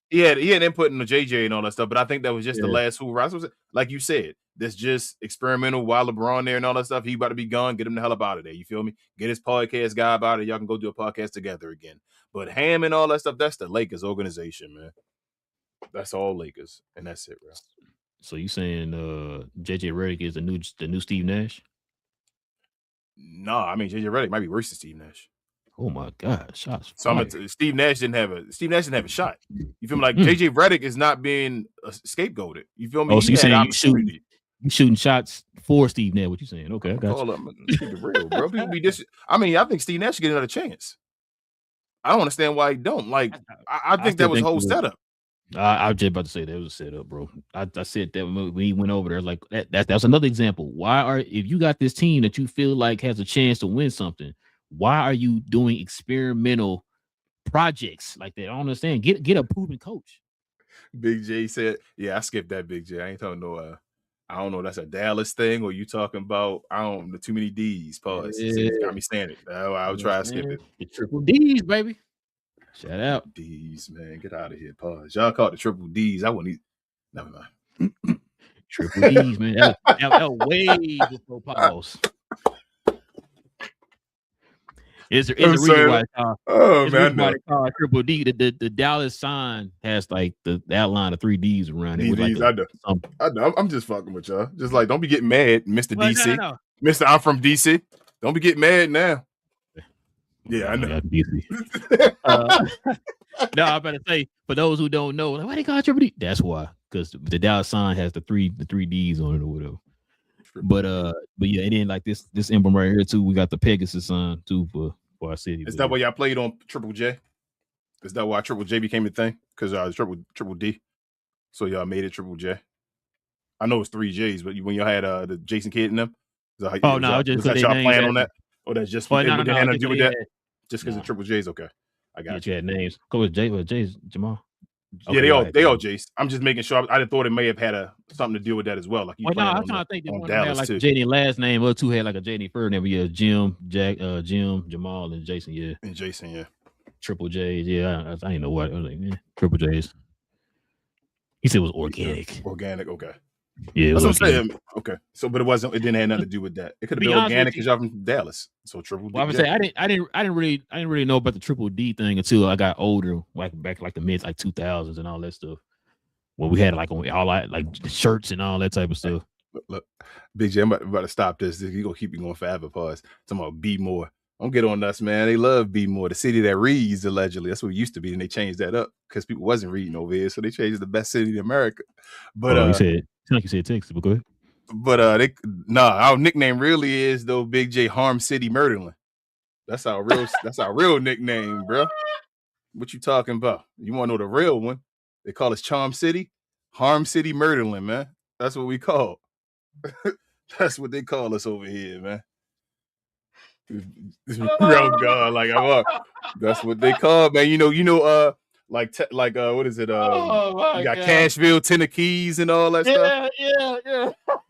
he had input in the JJ and all that stuff, but I think that was just the last hoorah. Like you said, that's just experimental. While LeBron there and all that stuff, he about to be gone. Get him the hell up out of there. You feel me? Get his podcast guy about it. Y'all can go do a podcast together again. But Ham and all that stuff, that's the Lakers organization, man. That's all Lakers, and that's it, bro. So you saying JJ Redick is the new Steve Nash? No, I mean JJ Redick might be worse than Steve Nash. Oh my God, shots. So Steve Nash didn't have a shot. You feel me? Like JJ Redick is not being scapegoated. You feel me? Oh, so you saying you shooting shots for Steve Nash? What you saying? Okay, I got you. Let's keep it real, bro. People be I think Steve Nash should get another chance. I don't understand why he don't. Like, I think that was a whole setup. I was just about to say that was a setup, bro. I said that when he went over there, like that's another example. If you got this team that you feel like has a chance to win something, why are you doing experimental projects like that? I don't understand. Get a proven coach. Big J said, "Yeah, I skipped that, Big J. I ain't talking no. I don't know. That's a Dallas thing, or you talking about? I don't know. Too many D's. Pause. It's got me standing. I'll try to skip it. The triple D's, baby. Shout out D's, man. Get out of here. Pause. Y'all call it the triple D's. I wouldn't. Never mind. Triple D's, man. That was way before pause. Is a reason why it's called triple D. The Dallas sign has like the outline of 3 D's around it. D's, I know. I'm just fucking with y'all. Just like, don't be getting mad, Mr. DC. No. Mr. I'm from DC. Don't be getting mad now. Yeah, I know. No, I'm about to say for those who don't know, like, why they call it Triple D? That's why, because the dollar sign has the three D's on it or whatever. But yeah, and then like this emblem right here too, we got the Pegasus sign too for our city. Is that why y'all played on Triple J? Is that why Triple J became a thing? Because Triple D, so y'all made it Triple J. I know it's 3 J's, but when y'all had the Jason Kidd in them, just was that y'all plan on that? Or that's just no, had to do with that? Just because of Triple J's, okay. I got you. You had names. Go with Jay's Jamal. Okay, yeah, they all Jace. I'm just making sure. I thought it may have had something to do with that as well. Like you I'm trying to think that one had like JD last name, or two had like a JD first name. Yeah, Jim, Jack, Jim, Jamal, and Jason. Yeah, and Jason. Yeah, Triple J's. Yeah, I didn't know what. I was like, man, Triple J's. He said it was organic. Organic. Okay. Yeah, that's what I'm saying. Okay, so but it didn't have nothing to do with that. It could have been organic because y'all from Dallas. So Triple D. Well, I would say I didn't really know about the Triple D thing until I got older, like back like the mid 2000s and all that stuff. When we had like all like shirts and all that type of stuff. Look, Big J, I'm about to stop this. You gonna keep me going forever. Pause. Talking about Be More. Don't get on us, man. They love Be More. The city that reads, allegedly. That's what it used to be, and they changed that up because people wasn't reading over here, so they changed the best city in America. But like you said Texas, but go ahead. But our nickname really is though Big J Harm City Murderland. That's our real nickname, bro. What you talking about? You want to know the real one? They call us Charm City, Harm City Murderland, man. That's what we call. That's what they call us over here, man. Oh God, like that's what they call, man. You know, what is it? You got Cashville, Tennessee, and all that stuff.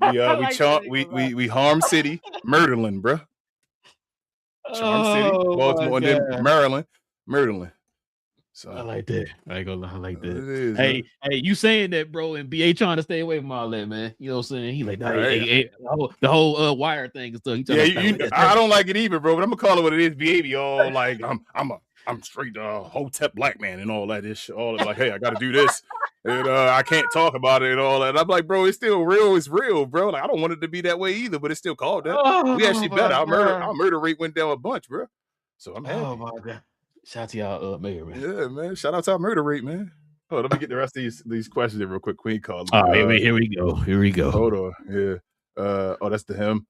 Yeah. We Harm City, Murderland, bro. Charm City, Baltimore, and then Maryland, Murderland. So I like that. I ain't gonna lie, I like that. Is, hey, you saying that, bro, and BA trying to stay away from all that, man. You know what I'm saying? He like, the whole wire thing and stuff. I don't like it either, bro. But I'm gonna call it what it is. BA all like, I'm straight Hotep black man and all that ish. All like, hey, I got to do this, and I can't talk about it and all that. And I'm like, bro, it's still real. It's real, bro. Like, I don't want it to be that way either, but it's still called that. We actually better. Our murder rate went down a bunch, bro. So I'm happy. Oh my God. Shout out to y'all, mayor, man. Yeah, man. Shout out to our murder rate, man. Oh, let me get the rest of these questions in real quick. Queen call. Here we go. Hold on. Yeah. That's to him.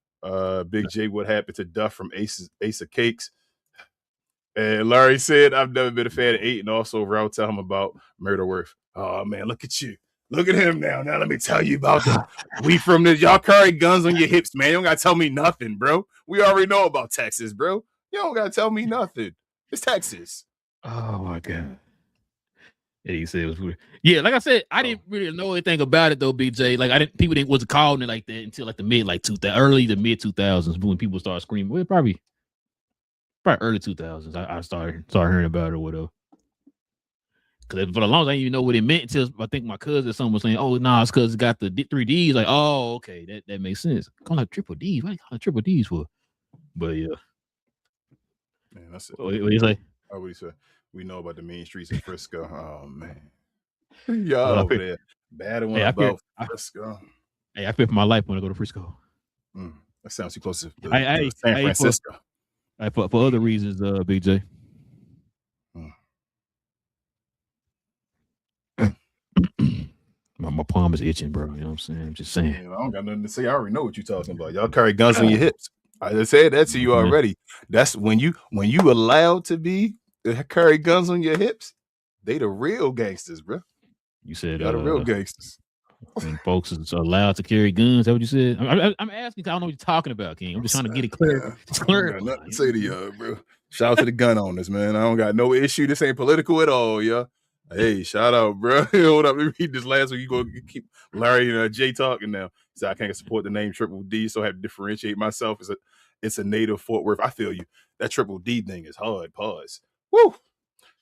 Big J, what happened to Duff from Ace of Cakes? And Larry said, I've never been a fan of 8, and also Raul tell him about Murderworth. Oh man, look at you. Look at him now. Now let me tell you about this. We from this. Y'all carry guns on your hips, man. You don't gotta tell me nothing, bro. We already know about Texas, bro. You don't gotta tell me nothing. It's Texas. Oh my God. Yeah, he said it was weird. Yeah, like I said, I didn't really know anything about it though, BJ. Like people wasn't calling it like that until like the mid early to mid 2000s when people started screaming. Well, probably early 2000s. I started hearing about it or whatever. Because for the longest I didn't even know what it meant until I think my cousin or someone was saying, "Oh, nah, it's because it got the 3 Ds." Like, oh, okay, that makes sense. Call it triple Ds. What do you call it triple Ds for? But yeah. Man, that's it. What do you say? What do you say? We know about the mean streets of Frisco. Oh man, y'all over there bad one about Frisco. Hey, I fear for my life when I go to Frisco. That sounds too close to San Francisco. For other reasons, Big J. My palm is itching, bro. You know what I'm saying? I'm just saying. Man, I don't got nothing to say. I already know what you're talking about. Y'all carry guns on your hips. I just said that to you already. That's when you allowed to carry guns on your hips. They the real gangsters, bro. You said the real gangsters. When folks is allowed to carry guns. Is that what you said? I'm asking. I don't know what you're talking about, King. I'm just trying to get it clear. It's clear. I got nothing to say to y'all, bro. Shout out to the gun owners, man. I don't got no issue. This ain't political at all, y'all. Hey, shout out, bro. Hold up. Let me read this last one. You go keep Larry and Jay talking now. So I can't support the name Triple D, so I have to differentiate myself. It's a native Fort Worth. I feel you. That Triple D thing is hard. Pause. Woo.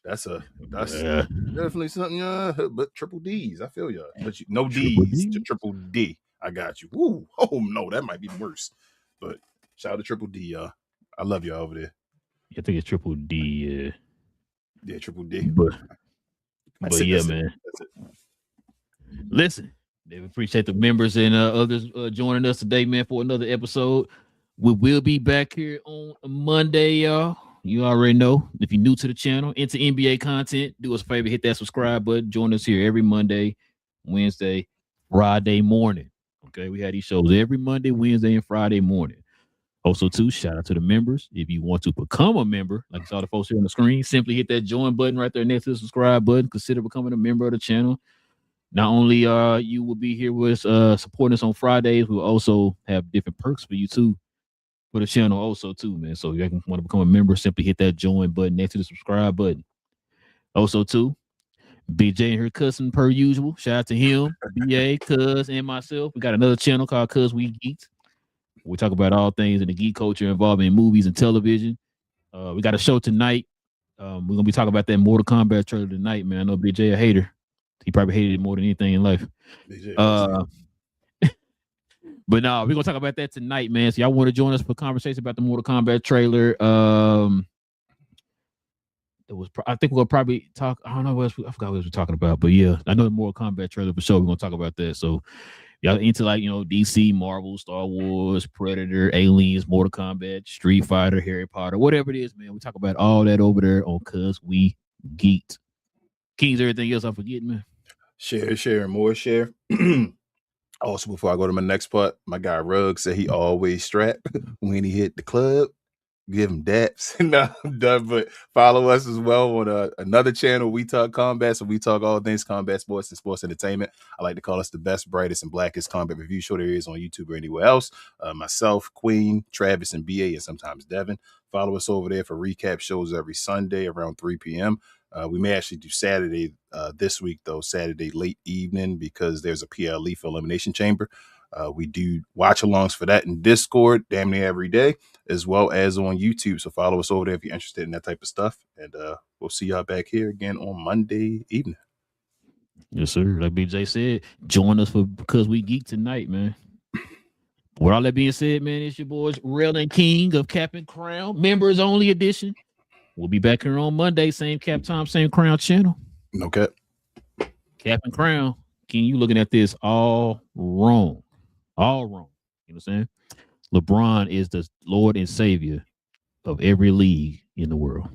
That's definitely something. But Triple D's. I feel y'all. But no D's to Triple D. I got you. Woo. Oh no, that might be worse. But shout out to Triple D, y'all. I love y'all over there. I think it's Triple D. Yeah, Triple D. But yeah, man. That's it. Listen, we appreciate the members and others joining us today, man, for another episode. We will be back here on Monday, y'all. You already know. If you're new to the channel, into NBA content, do us a favor, hit that subscribe button. Join us here every Monday, Wednesday, Friday morning. Okay, we had these shows every Monday, Wednesday, and Friday morning. Also, too, shout out to the members. If you want to become a member, like you saw the folks here on the screen, simply hit that join button right there next to the subscribe button. Consider becoming a member of the channel. Not only you will be here with supporting us on Fridays, we'll also have different perks for you too. For the channel also too, man. So if you want to become a member, simply hit that join button next to the subscribe button. Also too, BJ and her cousin per usual. Shout out to him, BA, Cuz, and myself. We got another channel called Cuz We Geeked. We talk about all things in the geek culture involving movies and television. We got a show tonight. We're gonna be talking about that Mortal Kombat trailer tonight, man. I know BJ a hater. He probably hated it more than anything in life. But no, we're gonna talk about that tonight, man. So y'all want to join us for a conversation about the Mortal Kombat trailer? I think we'll probably talk. I don't know what else I forgot what we were talking about, but yeah, I know the Mortal Kombat trailer for sure. We're gonna talk about that. So y'all into like DC, Marvel, Star Wars, Predator, Aliens, Mortal Kombat, Street Fighter, Harry Potter, whatever it is, man. We talk about all that over there on Cuz We Geeked. Kings, everything else I'm forgetting, man. Share, and more share. Also, before I go to my next part, my guy Rugg said he always strapped when he hit the club. Give him daps. No, I'm done. But follow us as well on another channel. We talk combat, so we talk all things combat sports and sports entertainment. I like to call us the best, brightest, and blackest combat review show there is on YouTube or anywhere else. Myself, Queen, Travis, and BA, and sometimes Devin. Follow us over there for recap shows every Sunday around 3 p.m. We may actually do Saturday this week, though, Saturday late evening, because there's a PLE for Elimination Chamber. We do watch-alongs for that in Discord damn near every day, as well as on YouTube. So follow us over there if you're interested in that type of stuff. And we'll see y'all back here again on Monday evening. Yes, sir. Like BJ said, join us for Because We Geek tonight, man. With all that being said, man, it's your boys Relle and King of Cap and Crown, members only edition. We'll be back here on Monday, same cap time, same crown channel. No cap. Cap and Crown. King, you looking at this all wrong. All wrong. You know what I'm saying? LeBron is the Lord and Savior of every league in the world.